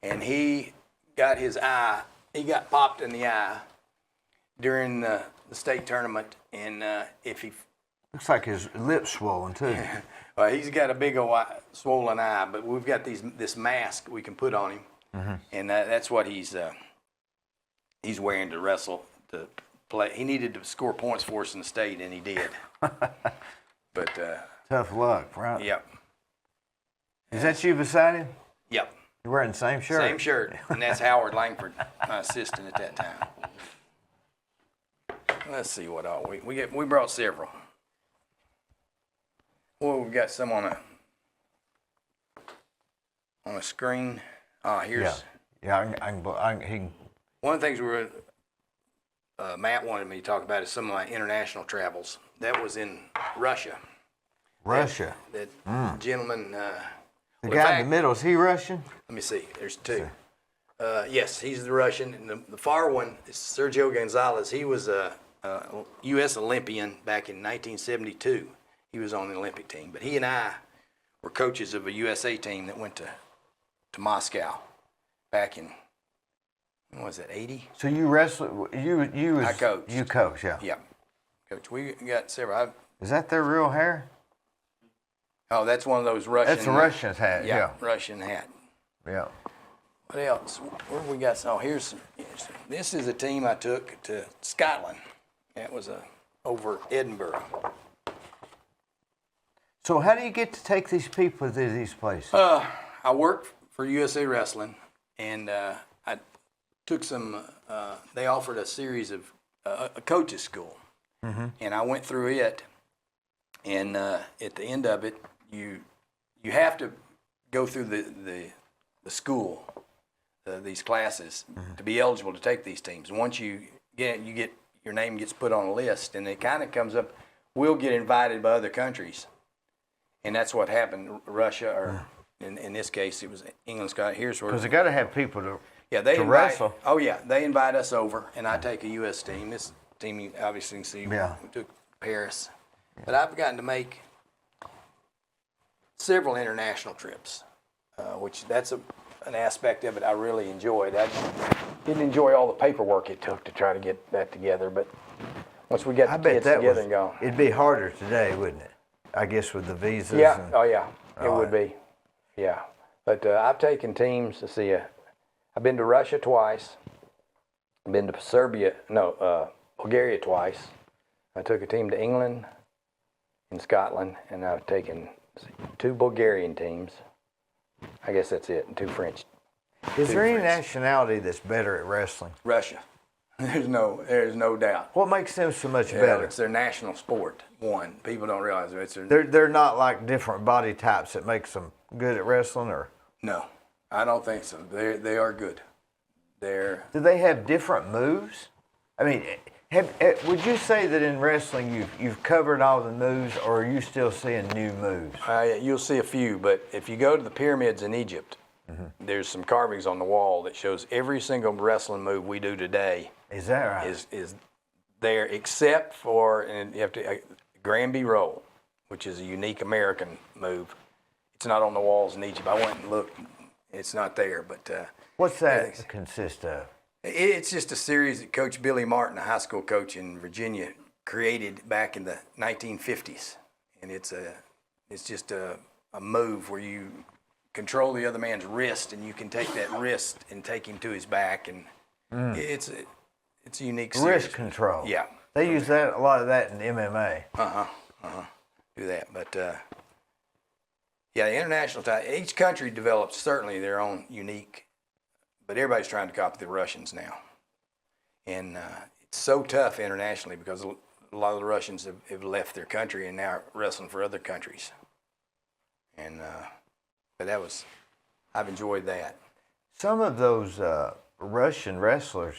and he got his eye. He got popped in the eye during the state tournament, and if he looks like his lips swollen too. He's got a big old swollen eye, but we've got this mask we can put on him, and that's what he's wearing to wrestle to play. He needed to score points for us in the state, and he did. But tough luck, right? Yep. Is that you beside him? Yep. You're wearing the same shirt. Same shirt, and that's Howard Langford, my assistant at that time. Let's see what all we brought several. Well, we've got some on a screen. Here's one of the things Matt wanted me to talk about is some of my international travels. That was in Russia. Russia. That gentleman. The guy in the middle, is he Russian? Let me see. There's two. Yes, he's the Russian. And the far one is Sergio Gonzalez. He was a U.S. Olympian back in 1972. He was on the Olympic team. But he and I were coaches of a USA team that went to Moscow back in, when was that, 80? So you wrestled, I coached. You coached, yeah. Yeah. Coach, we got several. Is that their real hair? Oh, that's one of those Russian. That's a Russian hat, yeah. Russian hat. Yeah. What else? Where have we got? Oh, here's this is a team I took to Scotland. That was over Edinburgh. So how do you get to take these people to these places? I worked for USA Wrestling, and I took some. They offered a series of a coaches school, and I went through it. And at the end of it, you have to go through the school, these classes, to be eligible to take these teams. Once you get your name gets put on a list, and it kind of comes up. We'll get invited by other countries, and that's what happened. Russia, or in this case, it was England. Scott. Here's where because they got to have people to invite, wrestle. Oh yeah, they invite us over, and I take a U.S. team. This team you obviously can see. Yeah. We took Paris. But I've gotten to make several international trips, which that's an aspect of it I really enjoyed. I didn't enjoy all the paperwork it took to try to get that together, but once we got the kids together and go. It'd be harder today, wouldn't it? I guess with the visas. Yeah, it would be. Yeah, but I've taken teams to see. I've been to Russia twice. I've been to Bulgaria twice. I took a team to England in Scotland, and I've taken 2 Bulgarian teams. I guess that's it, and 2 French. Is there any nationality that's better at wrestling? Russia. There's no doubt. What makes them so much better? It's their national sport. One, people don't realize it. They're not like different body types that makes them good at wrestling, or? No, I don't think so. They are good. Do they have different moves? I mean, would you say that in wrestling you've covered all the moves, or are you still seeing new moves? You'll see a few, but if you go to the pyramids in Egypt, there's some carvings on the wall that shows every single wrestling move we do today. Is that right? Is there, except for, and you have to Granby roll, which is a unique American move. It's not on the walls in Egypt. I went and looked. It's not there, but what's that consist of? It's just a series that Coach Billy Martin, a high school coach in Virginia, created back in the 1950s, and it's just a move where you control the other man's wrist, and you can take that wrist and take him to his back, and it's a unique series. Wrist control. Yeah, they use a lot of that in MMA. Do that, but yeah, the international tie. Each country develops certainly their own unique. But everybody's trying to copy the Russians now. And it's so tough internationally because a lot of the Russians have left their country and now are wrestling for other countries. And but I've enjoyed that. Some of those Russian wrestlers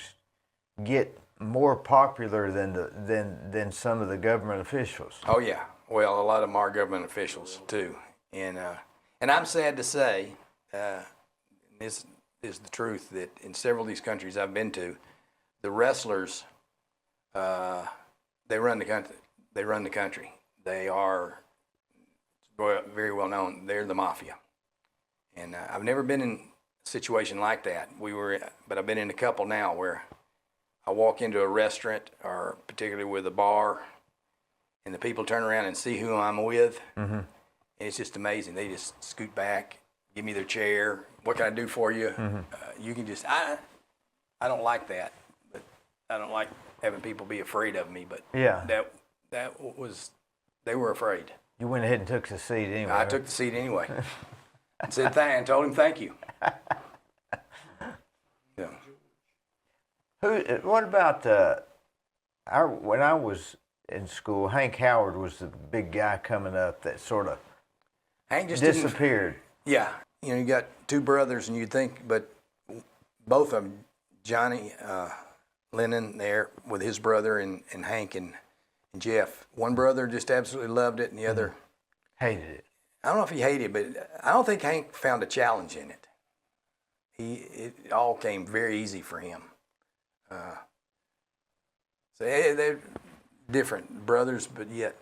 get more popular than some of the government officials. Oh yeah. Well, a lot of them are government officials too, and I'm sad to say, this is the truth, that in several of these countries I've been to, the wrestlers, they run the country. They run the country. They are very well known. They're the mafia, and I've never been in a situation like that. But I've been in a couple now where I walk into a restaurant, or particularly with a bar, and the people turn around and see who I'm with, and it's just amazing. They just scoot back, give me their chair. What can I do for you? You can just, I don't like that, but I don't like having people be afraid of me. But yeah, that was, they were afraid. You went ahead and took the seat anyway. I took the seat anyway. I said and told him thank you. Yeah. What about when I was in school, Hank Howard was the big guy coming up that sort of Hank just disappeared. Yeah, you got two brothers, and you'd think, but both of them, Johnny Lennon there with his brother, and Hank and Jeff. One brother just absolutely loved it, and the other hated it. I don't know if he hated it, but I don't think Hank found a challenge in it. It all came very easy for him. So they're different brothers, but yet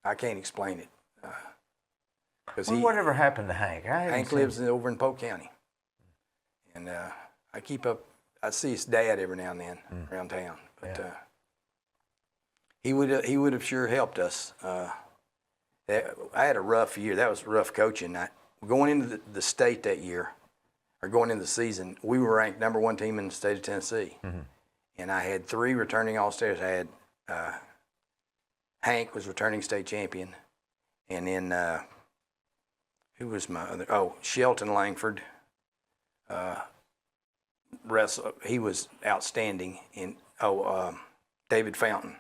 I can't explain it. Whatever happened to Hank? Hank lives over in Polk County, and I keep up. I see his dad every now and then around town, but he would have sure helped us. I had a rough year. That was rough coaching. Going into the state that year, or going into the season, we were ranked number one team in the state of Tennessee. And I had 3 returning All-Stars. I had Hank was returning state champion. And then who was my other? Oh, Shelton Langford. He was outstanding. And David Fountain.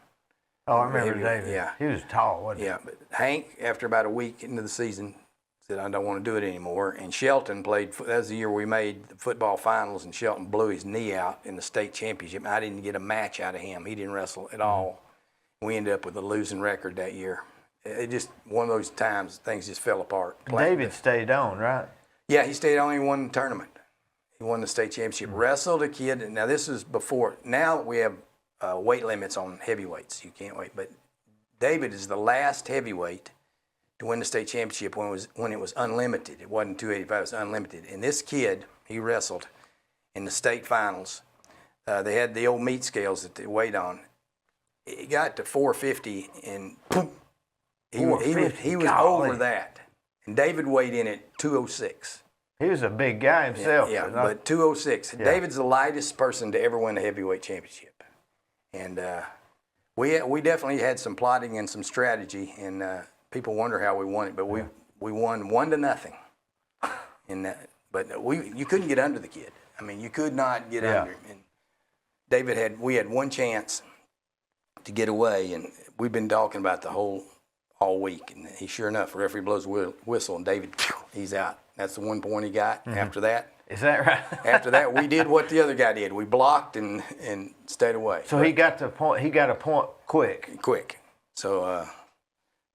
Oh, I remember David. Yeah. He was tall, wasn't he? Yeah, but Hank, after about a week into the season, said, I don't want to do it anymore. And Shelton played, that was the year we made the football finals, and Shelton blew his knee out in the state championship. I didn't get a match out of him. He didn't wrestle at all. We ended up with a losing record that year. It just, one of those times, things just fell apart. David stayed on, right? Yeah, he stayed on. He won the tournament. He won the state championship. Wrestled a kid. Now, this is before. Now we have weight limits on heavyweights. You can't wait. But David is the last heavyweight to win the state championship when it was unlimited. It wasn't 285, it was unlimited. And this kid, he wrestled in the state finals. They had the old meat scales that they weighed on. He got to 450, and boom, he was over that. And David weighed in at 206. He was a big guy himself. Yeah, but 206. Yeah. David's the lightest person to ever win a heavyweight championship. And we definitely had some plotting and some strategy, and people wonder how we won it, but we won 1-0. But you couldn't get under the kid. I mean, you could not get under him. And we had one chance to get away, and we've been talking about the all week. And he, sure enough, the referee blows the whistle, and David, he's out. That's the 1 point he got. After that. Is that right? After that, we did what the other guy did. We blocked and stayed away. So he got the point. He got a point quick. So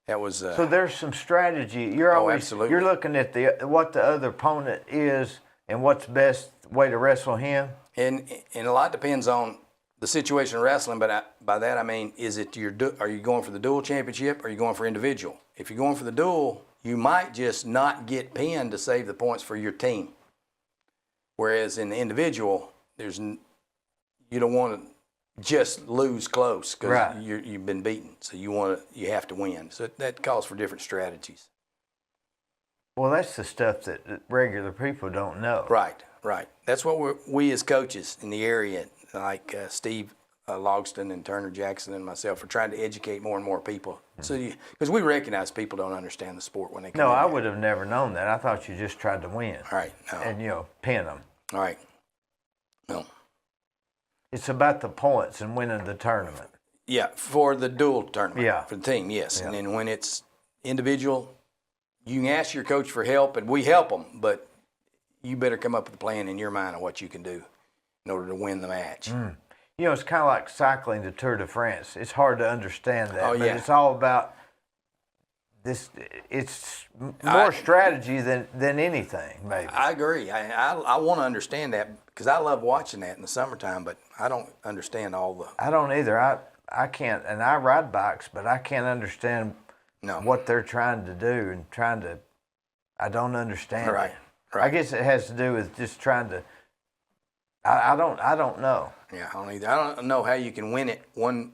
that was. So there's some strategy. You're always absolutely. You're looking at what the other opponent is and what's best way to wrestle him. And a lot depends on the situation of wrestling. But by that I mean, are you going for the dual championship? Or are you going for individual? If you're going for the dual, you might just not get pinned to save the points for your team. Whereas in the individual, you don't want to just lose close because you've been beaten. So you have to win. So that calls for different strategies. Well, that's the stuff that regular people don't know. Right. That's what we as coaches in the area, like Steve Logston and Turner Jackson and myself, are trying to educate more and more people. So because we recognize people don't understand the sport when they come in. No, I would have never known that. I thought you just tried to win. Right. No. And pin them. All right. No. It's about the points and winning the tournament. Yeah, for the dual tournament. Yeah. For the team, yes. Yeah. And then when it's individual, you can ask your coach for help, and we help them, but you better come up with a plan in your mind of what you can do in order to win the match. You know, it's kind of like cycling the Tour de France. It's hard to understand that, Oh, but yeah. it's all about this. It's more strategy than anything, maybe. I agree. I want to understand that because I love watching that in the summertime, but I don't understand all the. I don't either. I can't, and I ride bikes, but I can't understand what they're trying to do and I don't understand Right. it. Right. I guess it has to do with just trying to. I don't know. Yeah, I don't either. I don't know how you can win it one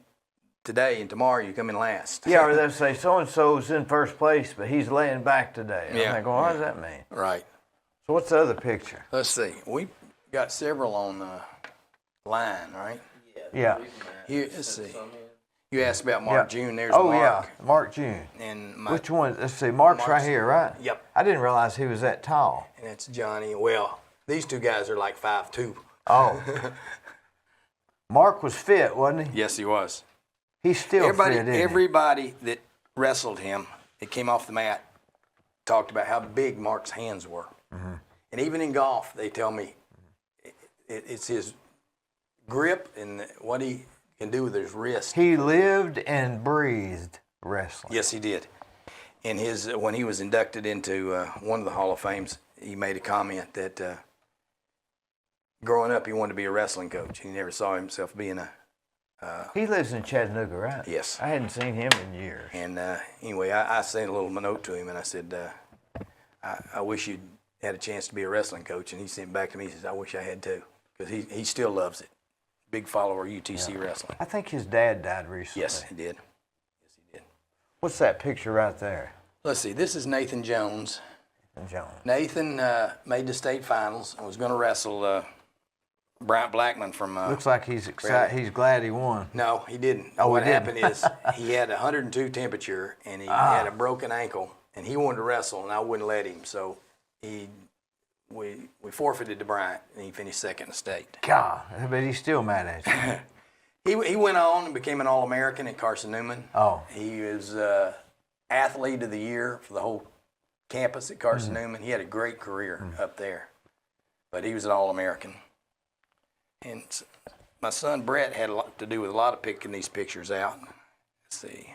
today and tomorrow you come in last. Yeah, or they'll say so and so's in first place, but he's laying back today. And Yeah, I'm like, well, what does that mean? Right. So what's the other picture? Let's see. We got several on the line, right? Yeah. Here, let's see. You asked about Mark June. There's Oh Mark. yeah, Mark June. And Which one? Let's see. Mark's right here, right? Yep. I didn't realize he was that tall. And that's Johnny. Well, these two guys are like 5'2". Oh. Mark was fit, wasn't he? Yes, he was. He's still fit, isn't he? Everybody that wrestled him, that came off the mat, talked about how big Mark's hands were. Mm-hmm. And even in golf, they tell me it's his grip and what he can do with his wrist. He lived and breathed wrestling. Yes, he did. And when he was inducted into one of the Hall of Fames, he made a comment that growing up he wanted to be a wrestling coach. He never saw himself being a. He lives in Chattanooga, right? Yes. I hadn't seen him in years. And anyway, I sent a little note to him and I said, I wish you'd had a chance to be a wrestling coach. And he sent back to me, he says, I wish I had too. Because he still loves it. Big follower of UTC wrestling. I think his dad died recently. Yes, he did. Yes, he did. What's that picture right there? Let's see. This is Nathan Jones. Jones. Nathan made the state finals and was going to wrestle Bryant Blackman from. Looks like he's excited. He's glad he won. No, he didn't. Oh, what he didn't. happened is he had 102 temperature and he had a broken ankle and he wanted to wrestle and I wouldn't let him. So we forfeited to Bryant and he finished second in the state. God, I bet he's still mad at you. He went on and became an All-American at Carson Newman. Oh. He was athlete of the year for the whole campus at Carson Newman. He had a great career up there, but he was an All-American. And my son Brett had a lot to do with a lot of picking these pictures out. Let's see.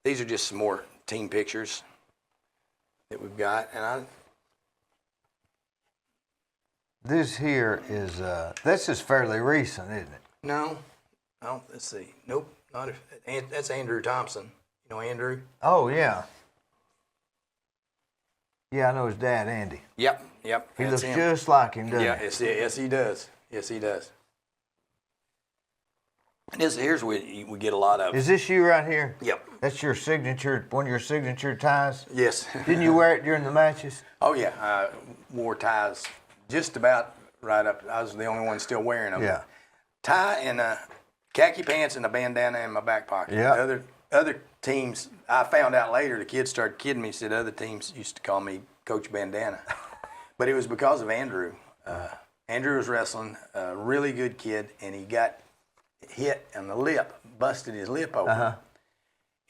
These are just some more team pictures that we've got, and This here is this is fairly recent, isn't it? no, let's see. Nope, not if, that's Andrew Thompson. You know Andrew? Oh yeah. Yeah, I know his dad, Andy. Yep. He that's looks him. just like him, doesn't Yeah, he? yes, he does. Yes, he does. And here's what we get a lot of. Is this you right here? Yep. That's your signature, one of your signature ties? Yes. Didn't you wear it during the matches? Oh yeah, I wore ties just about right up. I was the only one still wearing them. Yeah. Tie and khaki pants and a bandana in my back pocket. Yeah. Other teams, I found out later, the kids started kidding me, said other teams used to call me Coach Bandana. But it was because of Andrew. Andrew was wrestling, a really good kid, and he got hit on the lip, busted his lip open.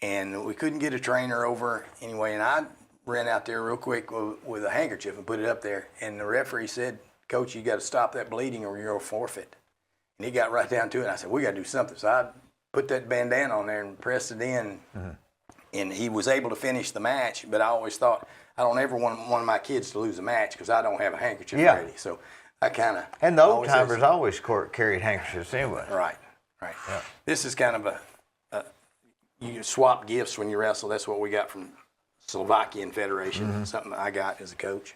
And we couldn't get a trainer over anyway, and I ran out there real quick with a handkerchief and put it up there, and the referee said, Coach, you got to stop that bleeding or you're going to forfeit. And he got right down to it, and I said, we got to do something. So I put that bandana on there and pressed it in, and he was able to finish the match, but I always thought, I don't ever want one of my kids to lose a match because I don't have a handkerchief ready. So I kind of. And the old timers always carried handkerchiefs anyway. Right. Yeah. This is kind of you swap gifts when you wrestle. That's what we got from Slovakian Federation. Something I got as a coach.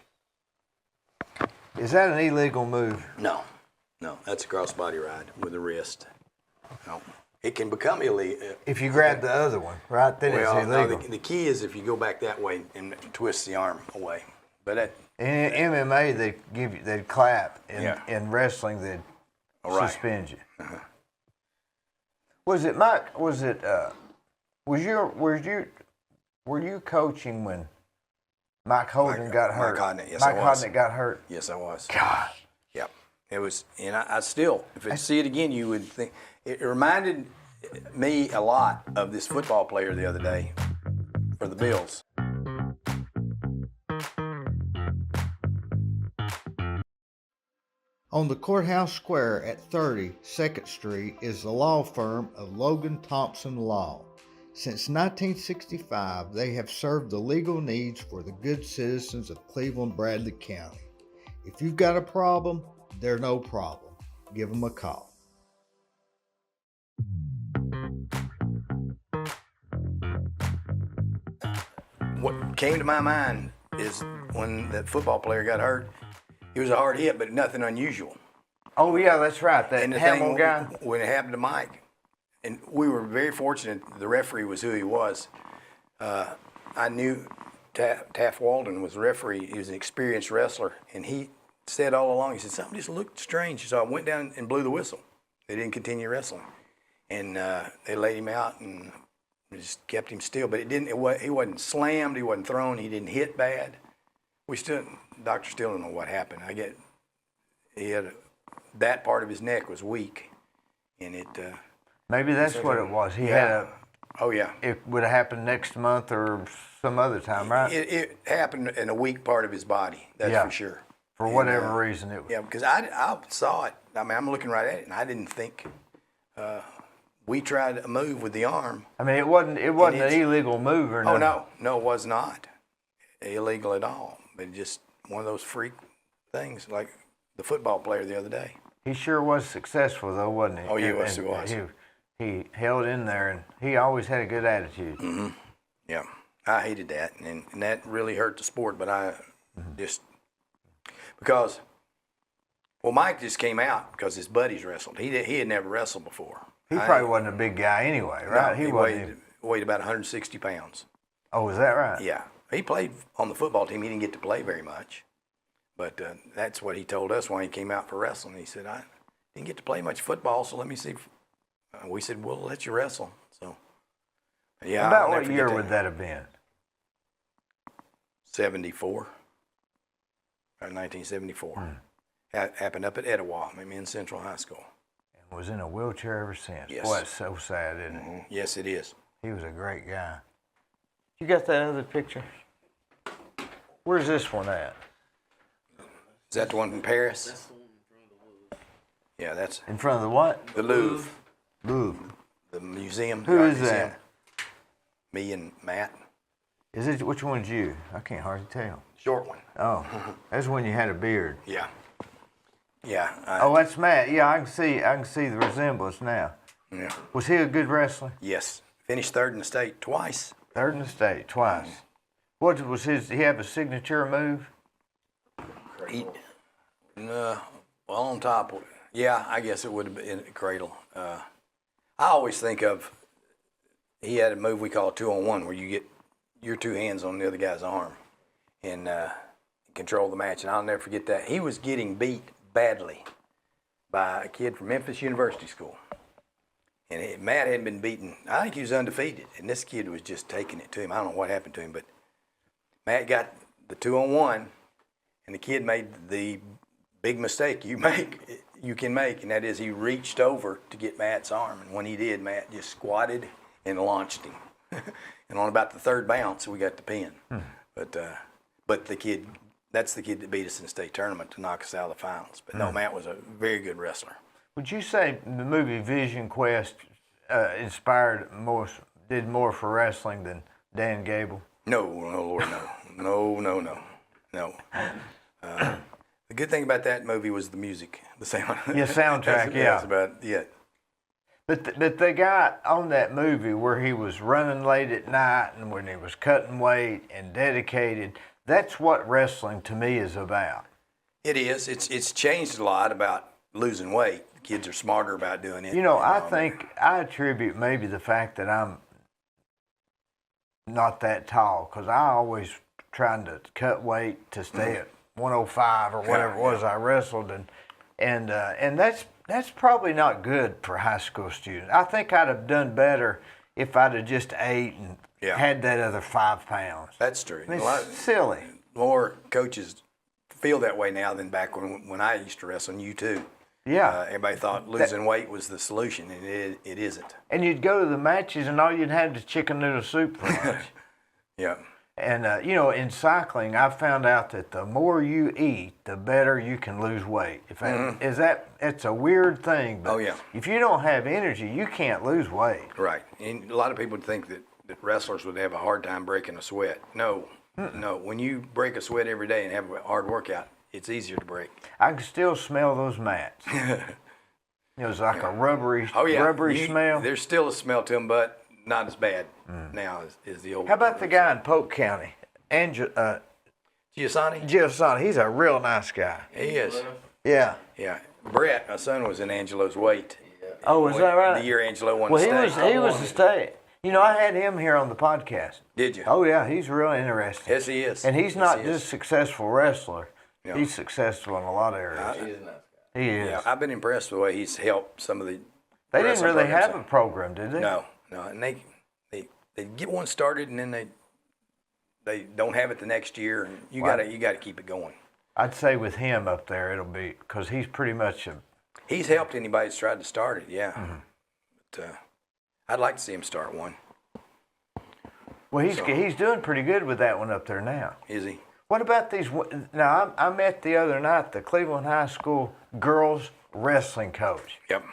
Is that an illegal move? No, that's a crossbody ride with the wrist. No, it can become illegal. If you grab the other one, right, then it's illegal. No, the key is if you go back that way and twist the arm away. But in MMA, they'd clap. In wrestling, they'd suspend you. Was it Mike? Were you coaching when Mike Holden got hurt? Mike Hodnick, yes, Mike I was. Hodnick got hurt. Yes, I was. God. Yep. It was, and I still, if I see it again, you would think it reminded me a lot of this football player the other day for the Bills. On the courthouse square at 30 2nd Street is the law firm of Logan Thompson Law. Since 1965, they have served the legal needs for the good citizens of Cleveland Bradley County. If you've got a problem, they're no problem. Give them a call. What came to my mind is when that football player got hurt, it was a hard hit, but nothing unusual. Oh, yeah, that's right. That And the Hamill thing, guy. when it happened to Mike, and we were very fortunate, the referee was who he was. I knew Taft Walden was the referee. He was an experienced wrestler, and he said all along, he said, something just looked strange. So I went down and blew the whistle. They didn't continue wrestling. And they laid him out and just kept him still. But he wasn't slammed, he wasn't thrown, he didn't hit bad. Doctor still don't know what happened. That part of his neck was weak, and it. Maybe that's what it was. He had a. Oh yeah. It would have happened next month or some other time, right? It happened in a weak part of his body. That's for sure. For whatever reason, it was. Yeah, because I saw it. I mean, I'm looking right at it, and I didn't think. We tried a move with the arm. I mean, it wasn't an illegal move or nothing. Oh no, it was not illegal at all. But just one of those freak things, like the football player the other day. He sure was successful, though, wasn't he? Oh, yes, he was. He held in there, and he always had a good attitude. Mm-hmm. Yeah, I hated that, and that really hurt the sport. But I just because Mike just came out because his buddies wrestled. He had never wrestled before. He probably wasn't a big guy anyway, right? No, he weighed about 160 pounds. Oh, is that right? Yeah. He played on the football team. He didn't get to play very much. But that's what he told us when he came out for wrestling. He said, I didn't get to play much football, so let me see. We said, we'll let you wrestle. So, yeah. About what year would that have been? 74. 1974. Happened up at Etowah, maybe in Central High School. And was in a wheelchair ever since. Yes. Boy, it's so sad, isn't it? Yes, it is. He was a great guy. You got that other picture? Where's this one at? Is that the one in Paris? That's the one in front of the Louvre. Yeah, that's In front of the what? the Louvre, Louvre. the museum. Who the art is museum. that? Me and Matt. Is it, which one's you? I can't hardly tell. Short one. Oh, that's when you had a beard. Yeah. Yeah. Oh, that's Matt. Yeah, I can see the resemblance now. Yeah. Was he a good wrestler? Yes. Finished third in the state twice. Third in the state, twice. What was his, he have a signature move? Well, on top, yeah, I guess it would have been a cradle. I always think of, he had a move we call a 2-on-1 where you get your two hands on the other guy's arm and control the match. And I'll never forget that. He was getting beat badly by a kid from Memphis University School. And Matt hadn't been beaten. I think he was undefeated. And this kid was just taking it to him. I don't know what happened to him, but Matt got the 2-on-1, and the kid made the big mistake you can make, and that is he reached over to get Matt's arm. And when he did, Matt just squatted and launched him. And on about the third bounce, we got the pin. But the kid, that's the kid that beat us in the state tournament to knock us out of the finals. But no, Matt was a very good wrestler. Would you say the movie Vision Quest did more for wrestling than Dan Gable? No, Lord, no. The good thing about that movie was the music, the sound. Yeah, soundtrack, yeah. That's about it. But they got on that movie where he was running late at night and when he was cutting weight and dedicated. That's what wrestling to me is about. It is. It's changed a lot about losing weight. The kids are smarter about doing it. You know, I think I attribute maybe the fact that I'm not that tall because I always trying to cut weight to stay at 105 or whatever it was I wrestled, and that's probably not good for high school students. I think I'd have done better if I'd have just ate and had that other 5 pounds. That's true. I mean, it's silly. More coaches feel that way now than back when I used to wrestle, and you too. Yeah. Everybody thought losing weight was the solution, and it isn't. And you'd go to the matches, and all you'd have is chicken noodle soup for lunch. Yeah. And in cycling, I found out that the more you eat, the better you can lose weight. It's a weird thing, but Oh, yeah. if you don't have energy, you can't lose weight. Right. And a lot of people think that wrestlers would have a hard time breaking a sweat. No. No. When you break a sweat every day and have a hard workout, it's easier to break. I can still smell those mats. It was like a rubbery, smell. There's still a smell to them, but not as bad now as the old. How about the guy in Polk County, Giussani? Giussani? He's a real nice guy. He is. Yeah. Yeah. Brett, my son, was in Angelo's weight. Oh, is that right? The year Angelo won the state. He was the state. I had him here on the podcast. Did you? Oh, yeah. He's real interesting. Yes, he is. And he's Yes, not he just is. a successful wrestler. Yeah. He's successful in a lot of areas. He is a nice guy. He is. Yeah, I've been impressed with the way he's helped some of the. They didn't wrestling really programs. have a program, did they? No, and they get one started and then they don't have it the next year, and you gotta keep it going. I'd say with him up there, it'll be because he's pretty much a. He's helped anybody that's tried to start it, yeah. Mm-hmm. But I'd like to see him start one. Well, he's doing pretty good with that one up there now. Is he? What about these? Now, I met the other night the Cleveland High School girls wrestling coach. Yep.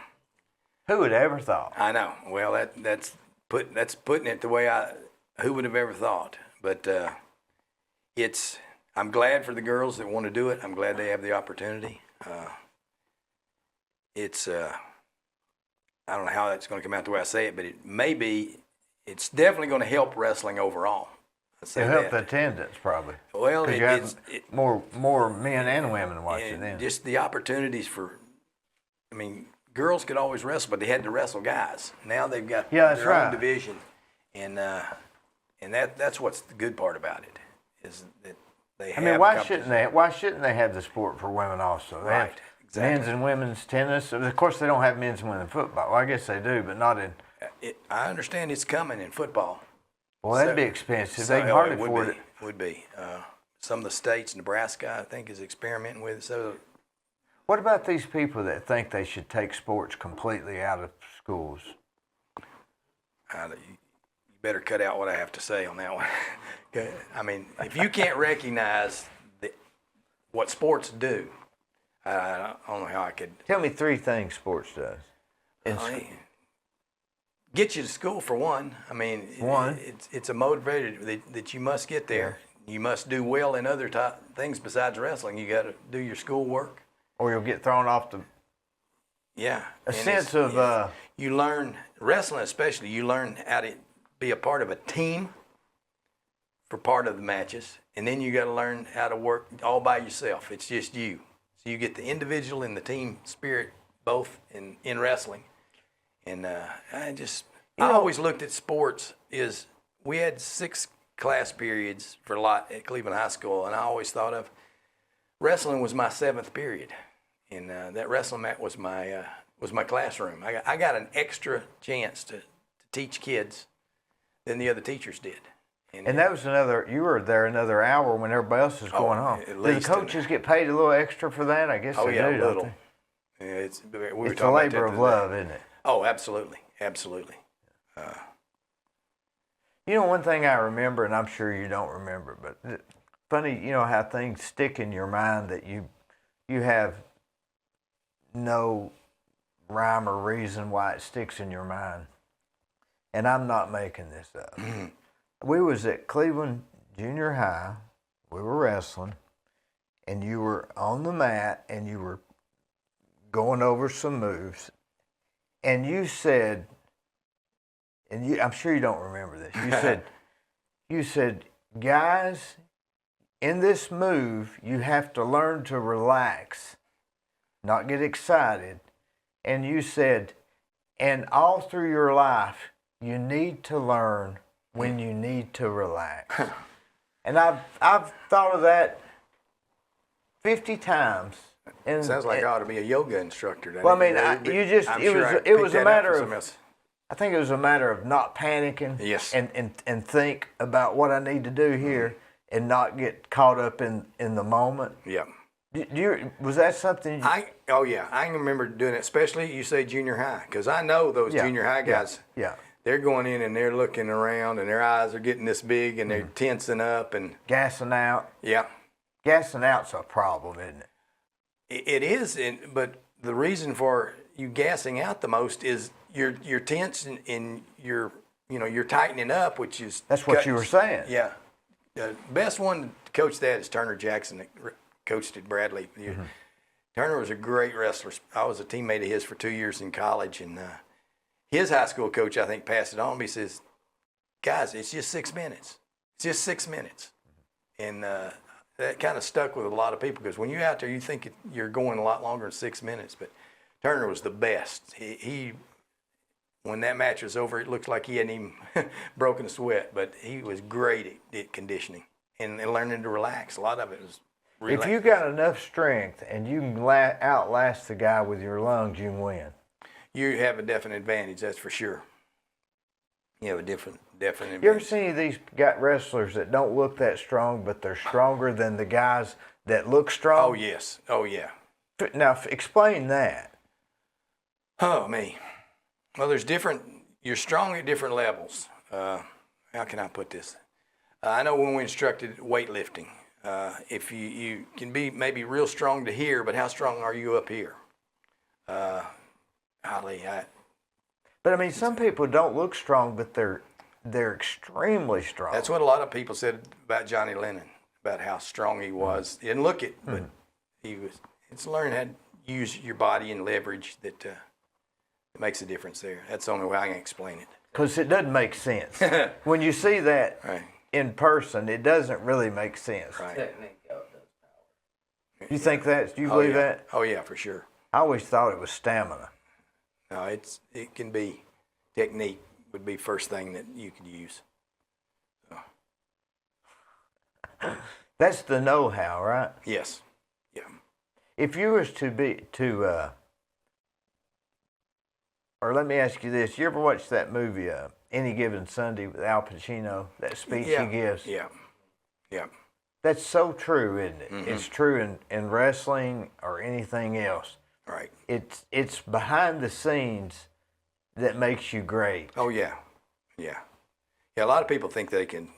Who would have ever thought? I know. Well, that's putting it the way who would have ever thought. But I'm glad for the girls that want to do it. I'm glad they have the opportunity. I don't know how that's going to come out the way I say it, but it's definitely going to help wrestling overall. It'll help the attendance probably. Well, you have more men and women watching and then. just the opportunities girls could always wrestle, but they had to wrestle guys. Now they've got their own division, and that's what's the good part about it is that they have. Why shouldn't they have the sport for women also? They Right, have exactly. men's and women's tennis. Of course, they don't have men's and women's football. Well, I guess they do, but not in. I understand it's coming in football. Well, that'd be expensive. They can hardly afford it. Would be. Some of the states, Nebraska, I think, is experimenting with it. So, What about these people that think they should take sports completely out of schools? you better cut out what I have to say on that one. If you can't recognize what sports do, I don't know how I could. Tell me 3 things sports does. Get you to school for one. One. It's a motivator that you must get there. You must do well in other things besides wrestling. You got to do your schoolwork. Or you'll get thrown off the. Yeah. A sense of. You learn wrestling, especially. You learn how to be a part of a team for part of the matches, and then you got to learn how to work all by yourself. It's just you. So you get the individual and the team spirit both in wrestling. And I always looked at sports is we had 6 class periods for a lot at Cleveland High School, and I always thought of wrestling was my 7th period, and that wrestling mat was my classroom. I got an extra chance to teach kids than the other teachers did. And that was you were there another hour when everybody else is going home. Do the coaches get paid a little extra for that? I guess they do, a little. don't they? Yeah, it's a labor of love, isn't it? Oh, absolutely. One thing I remember, and I'm sure you don't remember, but funny, how things stick in your mind that you have no rhyme or reason why it sticks in your mind. And I'm not making this up. We was at Cleveland Junior High. We were wrestling, and you were on the mat, and you were going over some moves, and you said, I'm sure you don't remember this. You said, guys, in this move, you have to learn to relax, not get excited. And you said, and all through your life, you need to learn when you need to relax. And I've thought of that 50 times. And sounds like I ought to be a yoga instructor. Well, it was a matter of. I think it was a matter of not panicking. Yes. And think about what I need to do here, and not get caught up in the moment. Yeah. Was that something? I can remember doing it, especially you say junior high, because I know those junior high guys. Yeah. they're going in and they're looking around and their eyes are getting this big and they're tensing up and Gassing out. yeah, Gassing out's a problem, isn't it? it is. But the reason for you gassing out the most is you're tense and you're tightening up, which is That's what you were saying. Yeah, the best one to coach that is Turner Jackson that coached at Bradley. Turner was a great wrestler. I was a teammate of his for 2 years in college, and his high school coach, I think, passed it on to me. He says, guys, it's just 6 minutes. It's just 6 minutes. And that kind of stuck with a lot of people because when you're out there, you think you're going a lot longer than 6 minutes. But Turner was the best. He when that match was over, it looked like he hadn't even broken a sweat. But he was great at conditioning and learning to relax. A lot of it was relax. If you got enough strength and you can outlast the guy with your lungs, you can win. You have a definite advantage, that's for sure. You have a definite advantage. You ever seen any of these wrestlers that don't look that strong, but they're stronger than the guys that look strong? Oh, yes. Oh, yeah. Now, explain that. Oh, me. Well, you're strong at different levels. How can I put this? I know when we instructed weightlifting, if you can be maybe real strong to here, but how strong are you up here? But I mean, some people don't look strong, but they're extremely strong. That's what a lot of people said about Johnny Lennon, about how strong he was. He didn't look it, but he was. It's learning how to use your body and leverage that makes a difference there. That's the only way I can explain it. Because it doesn't make sense. When you see that Right. in person, it doesn't really make sense. Right. Technique outdoes power. You think that? Do you Oh, believe yeah. that? Oh, yeah, for sure. I always thought it was stamina. No, it can be technique would be first thing that you could use. That's the know-how, right? Yes. Yeah. If you was or let me ask you this: you ever watch that movie, Any Given Sunday, with Al Pacino? That speech he gives. Yeah. Yeah. That's so true, isn't it? It's true in wrestling or anything else. Right. It's behind the scenes that makes you great. Oh, yeah. Yeah. Yeah, a lot of people think they can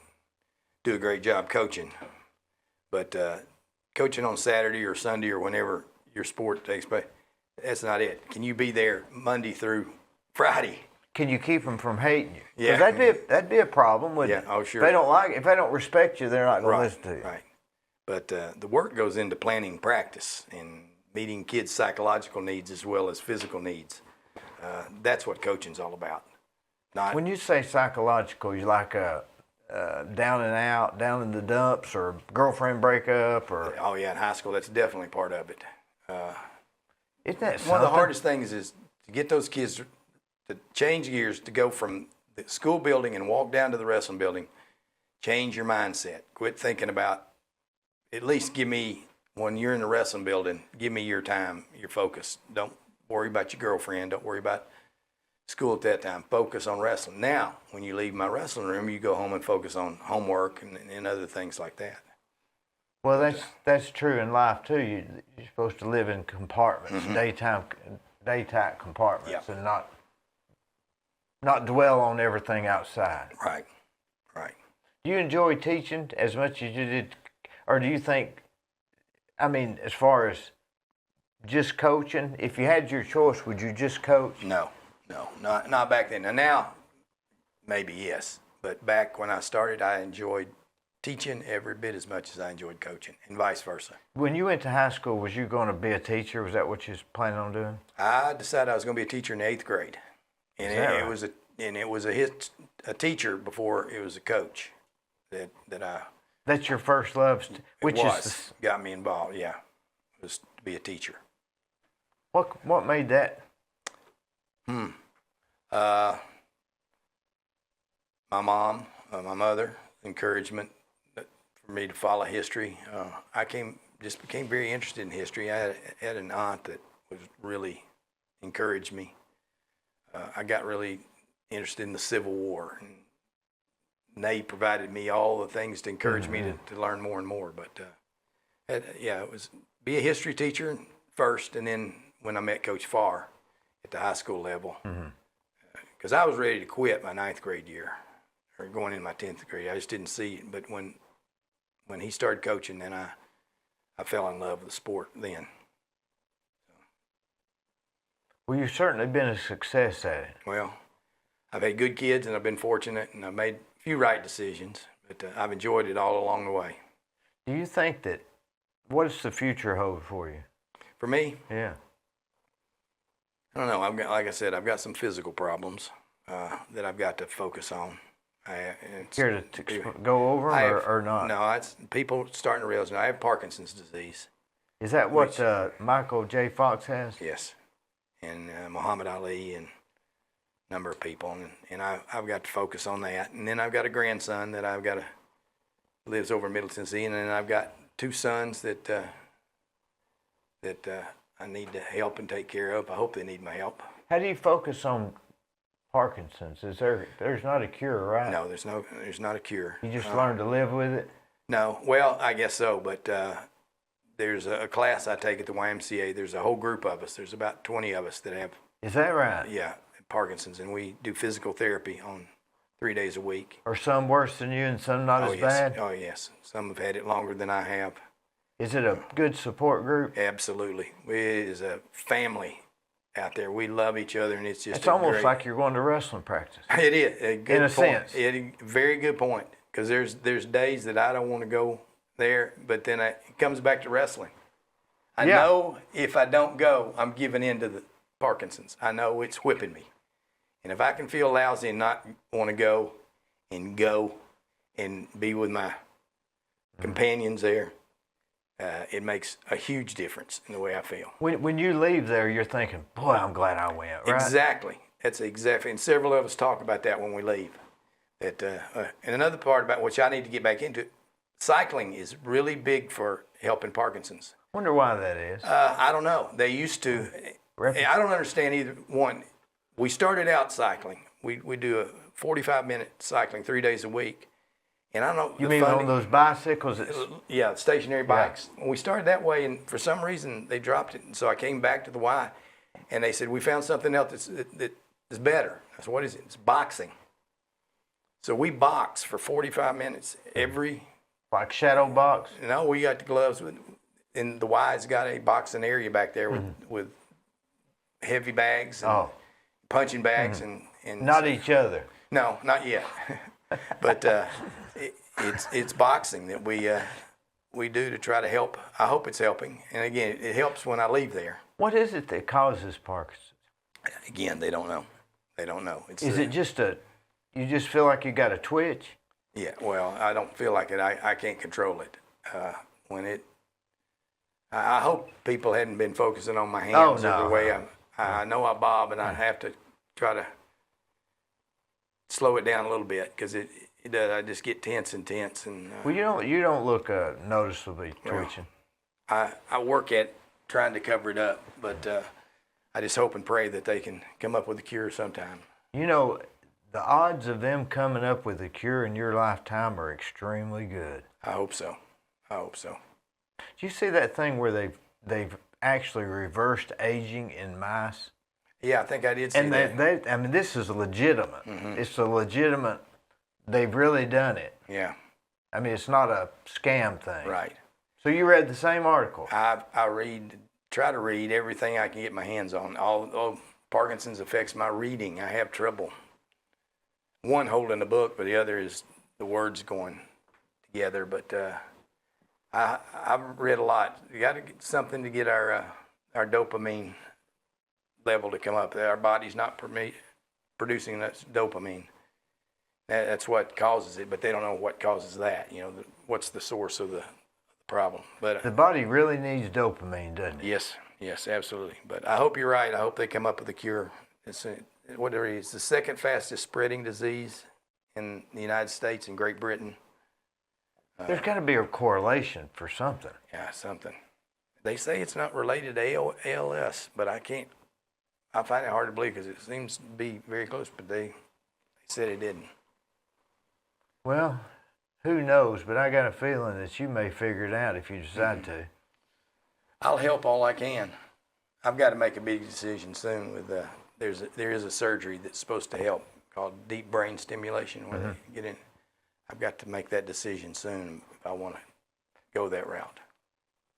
do a great job coaching, but coaching on Saturday or Sunday or whenever your sport takes place, that's not it. Can you be there Monday through Friday? Can you keep them from hating you? 'Cause Yeah. that'd be a problem, wouldn't it? Yeah, oh, sure. If they don't respect you, they're not going to listen to you. Right. But the work goes into planning practice and meeting kids' psychological needs as well as physical needs. That's what coaching's all about. Not When you say psychological, you like down and out, down in the dumps, or girlfriend breakup, or oh yeah, in high school, that's definitely part of it. isn't that something? One of the hardest things is to get those kids to change gears, to go from the school building and walk down to the wrestling building. Change your mindset. Quit thinking about, at least give me, when you're in the wrestling building, give me your time, your focus. Don't worry about your girlfriend. Don't worry about school at that time. Focus on wrestling. Now, when you leave my wrestling room, you go home and focus on homework and other things like that. Well, that's true in life too. You're supposed to live in compartments, daytime compartments, Yep. and not dwell on everything outside. Right, right. Do you enjoy teaching as much as you did, or do you think? I mean, as far as just coaching, if you had your choice, would you just coach? No, not back then. Now, maybe yes, but back when I started, I enjoyed teaching every bit as much as I enjoyed coaching, and vice versa. When you went to high school, was you going to be a teacher? Was that what you was planning on doing? I decided I was going to be a teacher in the 8th grade, and Is that it was a teacher before it was a coach that I. That's your first love, which it was, is got me involved. Yeah, was to be a teacher. what made that? My mom, my mother, encouragement for me to follow history. I became very interested in history. I had an aunt that was really encouraged me. I got really interested in the Civil War, and they provided me all the things to encourage me to learn more and more. But it was be a history teacher first, and then when I met Coach Farr at the high school level, because I was ready to quit my 9th grade year, or going in my 10th grade. I just didn't see it. But when he started coaching, then I fell in love with the sport then. Well, you've certainly been a success at it. Well, I've had good kids, and I've been fortunate, and I've made a few right decisions, but I've enjoyed it all along the way. Do you think that, what does the future hold for you? For me, Yeah. I don't know. Like I said, I've got some physical problems that I've got to focus on. Care to go over them or not? No, it's people starting to realize now I have Parkinson's disease. Is that what Michael J. Fox has? Yes, and Muhammad Ali and a number of people, and I've got to focus on that. And then I've got a grandson that I've got to lives over in Middle Tennessee, and then I've got 2 sons that I need to help and take care of. I hope they need my help. How do you focus on Parkinson's? There's not a cure, right? No, there's not a cure. You just learn to live with it? No, well, I guess so, but there's a class I take at the YMCA. There's a whole group of us. There's about 20 of us that have, Is that right? yeah, Parkinson's, and we do physical therapy on 3 days a week. Are some worse than you and some not as bad? Oh, yes. Some have had it longer than I have. Is it a good support group? Absolutely. It is a family out there. We love each other, and it's just It's almost like you're going to wrestling practice. It is. A good In a point. sense. Very good point. Because there's days that I don't want to go there, but then it comes back to wrestling. I know if I don't go, I'm giving in to the Parkinson's. I know it's whipping me. And if I can feel lousy and not want to go and be with my companions there, it makes a huge difference in the way I feel. When you leave there, you're thinking, boy, I'm glad I went, right? Exactly. That's exactly. And several of us talk about that when we leave. That and another part about which I need to get back into, cycling is really big for helping Parkinson's. Wonder why that is. I don't know. They used to. I don't understand either one. We started out cycling. We do a 45-minute cycling 3 days a week. And I don't know. You mean on those bicycles? Yeah, stationary bikes. Yeah. We started that way, and for some reason they dropped it. And so I came back to the Y, and they said, we found something else that is better. I said, what is it? It's boxing. So we box for 45 minutes every. Like shadow box? No, we got the gloves. And the Y's got a boxing area back there with heavy bags and punching bags and not each other. No, not yet. But it's boxing that we do to try to help. I hope it's helping. And again, it helps when I leave there. What is it that causes Parkinson's? Again, they don't know. They don't know. Is it just you just feel like you got a twitch? Yeah, well, I don't feel like it. I can't control it. I hope people hadn't been focusing on my hands or the way I know I bob, and I have to try to slow it down a little bit because it does. I just get tense. And Well, you don't look noticeably twitching. I work at trying to cover it up, but I just hope and pray that they can come up with a cure sometime. You know, the odds of them coming up with a cure in your lifetime are extremely good. I hope so. Do you see that thing where they've actually reversed aging in mice? Yeah, I think I did see that. And I mean, this is legitimate. Mm-hmm. It's a legitimate. They've really done it. Yeah. I mean, it's not a scam thing. Right. So you read the same article? I try to read everything I can get my hands on. All Parkinson's affects my reading. I have trouble. One holding the book, but the other is the words going together. But I've read a lot. You got to get something to get our dopamine level to come up. Our body's not producing that dopamine. That's what causes it, but they don't know what causes that. You know, what's the source of the problem. But the body really needs dopamine, doesn't it? Yes, absolutely. But I hope you're right. I hope they come up with a cure. It's the second fastest spreading disease in the United States and Great Britain. There's got to be a correlation for something. Yeah, something. They say it's not related to ALS, but I find it hard to believe because it seems to be very close, but they said it didn't. Well, who knows, but I got a feeling that you may figure it out if you decide to. I'll help all I can. I've got to make a big decision soon with there is a surgery that's supposed to help called deep brain stimulation where they get in. I've got to make that decision soon if I want to go that route.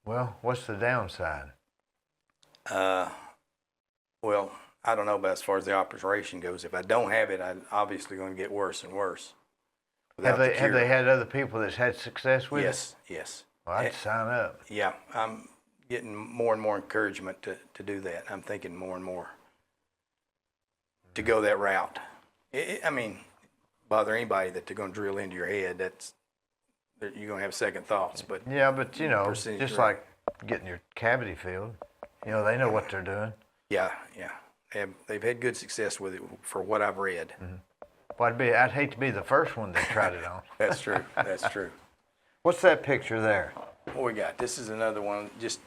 Well, what's the downside? Well, I don't know, but as far as the operation goes, if I don't have it, I'm obviously going to get worse and worse. Have they had other people that's had success with it? Yes. Well, I'd sign up. Yeah, I'm getting more and more encouragement to do that. I'm thinking more and more to go that route. I mean, bother anybody that they're going to drill into your head. You're going to have second thoughts. But yeah, but you know, percentage just rate. like getting your cavity filled, you know, they know what they're doing. Yeah. They've had good success with it for what I've read. Well, I'd hate to be the first one they tried it on. That's true. That's true. What's that picture there? What we got? This is another one, just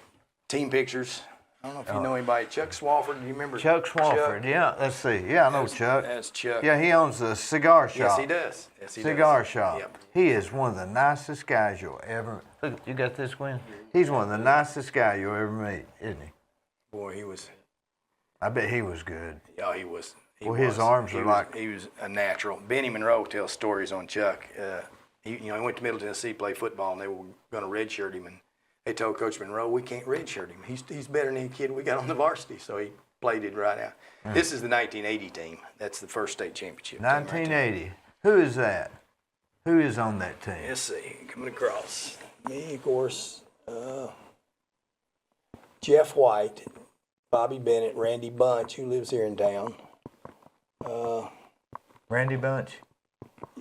team pictures. I don't know if you know anybody. Chuck Swafford, do you remember Chuck Swafford, yeah. Let's see. Yeah, I know Chuck. That's Chuck. Yeah, he owns a cigar shop. Yes, he does. Cigar shop. Yep. He is one of the nicest guys you'll ever. Look, you got this, Gwen? He's one of the nicest guys you'll ever meet, isn't he? Boy, he was. I bet he was good. Yeah, he was. His arms are like. He was a natural. Benny Monroe tells stories on Chuck. He went to Middle Tennessee to play football, and they were going to redshirt him, and they told Coach Monroe, "We can't redshirt him. He's better than any kid we got on the varsity." So he played it right out. This is the 1980 team. That's the first state championship. 1980. Who is that? Who is on that team? Let's see. Coming across me, of course. Jeff White, Bobby Bennett, Randy Bunch, who lives here in town. Randy Bunch.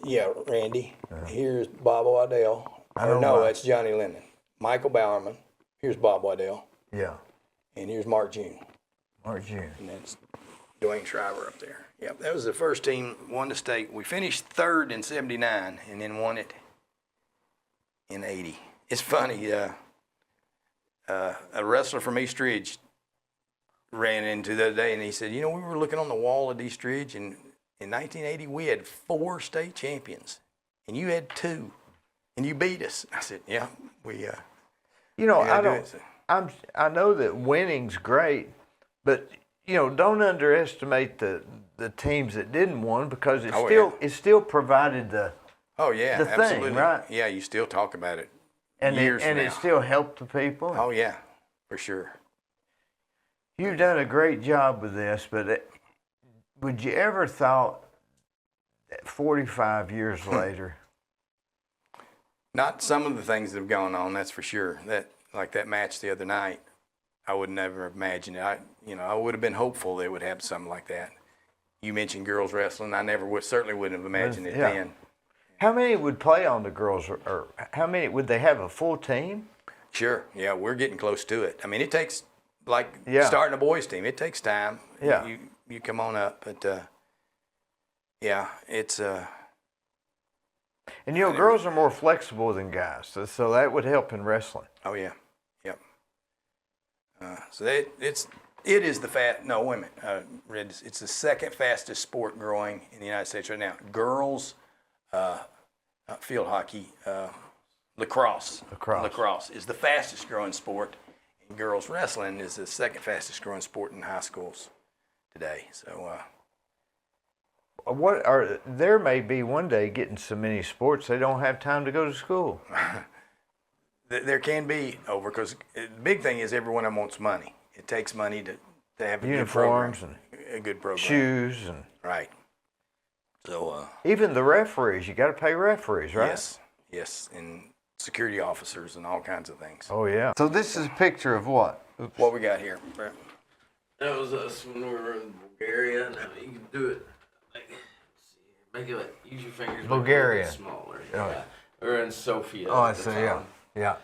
Yeah, Randy. Here's Bob Waddell. That's Johnny Lemon. Michael Bowerman. Here's Bob Waddell. Yeah. And here's Mark June. Mark June. And that's Dwayne Shriver up there. Yep, that was the first team, won the state. We finished third in 79 and then won it in 80. It's funny, a wrestler from East Ridge ran into the other day and he said, we were looking on the wall at East Ridge and in 1980 we had 4 state champions and you had 2 and you beat us. I said, yeah, we I know that winning's great, but don't underestimate the teams that didn't win because it still provided the absolutely. thing, right? Yeah, you still talk about it. And years from now. it still helped the people. Oh yeah, for sure. You've done a great job with this, but would you ever thought that 45 years later? Not some of the things that have gone on, that's for sure. Like that match the other night, I would never have imagined it. I would have been hopeful they would have something like that. You mentioned girls wrestling. I certainly wouldn't have imagined it then. How many would play on the girls, or how many would they have a full team? Sure. Yeah, we're getting close to it. I mean, it takes starting a boys team. It takes time. Yeah. You come on up, but it's. And girls are more flexible than guys, so that would help in wrestling. Oh yeah, yep. So it is the it's the second fastest sport growing in the United States right now. Girls, field hockey, lacrosse. Lacrosse is the fastest growing sport, and girls wrestling is the second fastest growing sport in high schools today. So. There may be one day getting so many sports they don't have time to go to school. There can be because the big thing is everyone wants money. It takes money to have a uniforms a good program, shoes and right. So even the referees, you got to pay referees, right? Yes, and security officers and all kinds of things. Oh yeah. So this is a picture of what? Oops. What we got here? That was us when we were in Bulgaria. Now you can do it. Make it use your fingers. Bulgaria. Make it smaller. Oh. Yeah. We're in Sofia. Oh, I see. Yeah.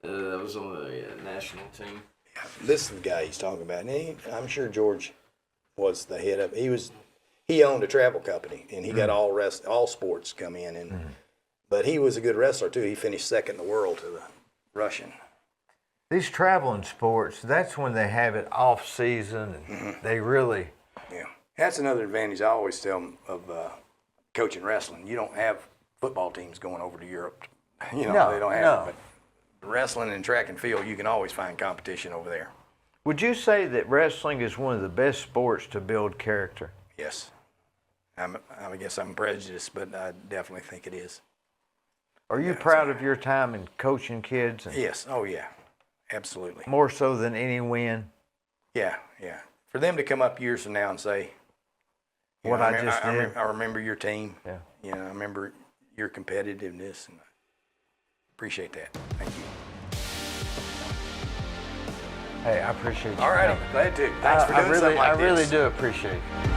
That was on the national team. Yeah, this is the guy he's talking about. And I'm sure George was the head of it. He owned a travel company, and he got all sports come in. And but he was a good wrestler too. He finished second in the world to the Russian. These traveling sports, that's when they have it off season, and they really. Yeah, that's another advantage I always tell them of coaching wrestling. You don't have football teams going over to Europe. They don't have it. But wrestling and track and field, you can always find competition over there. Would you say that wrestling is one of the best sports to build character? Yes. I guess I'm prejudiced, but I definitely think it is. Are you proud of your time in coaching kids? Yes. Oh, yeah. Absolutely. More so than any win? Yeah, yeah. For them to come up years from now and say, What I just did. I remember your team. Yeah. You know, I remember your competitiveness, and I appreciate that. Thank you. Hey, I appreciate you. All righty. coming. Glad to. Thanks for doing something like this. I really do appreciate it.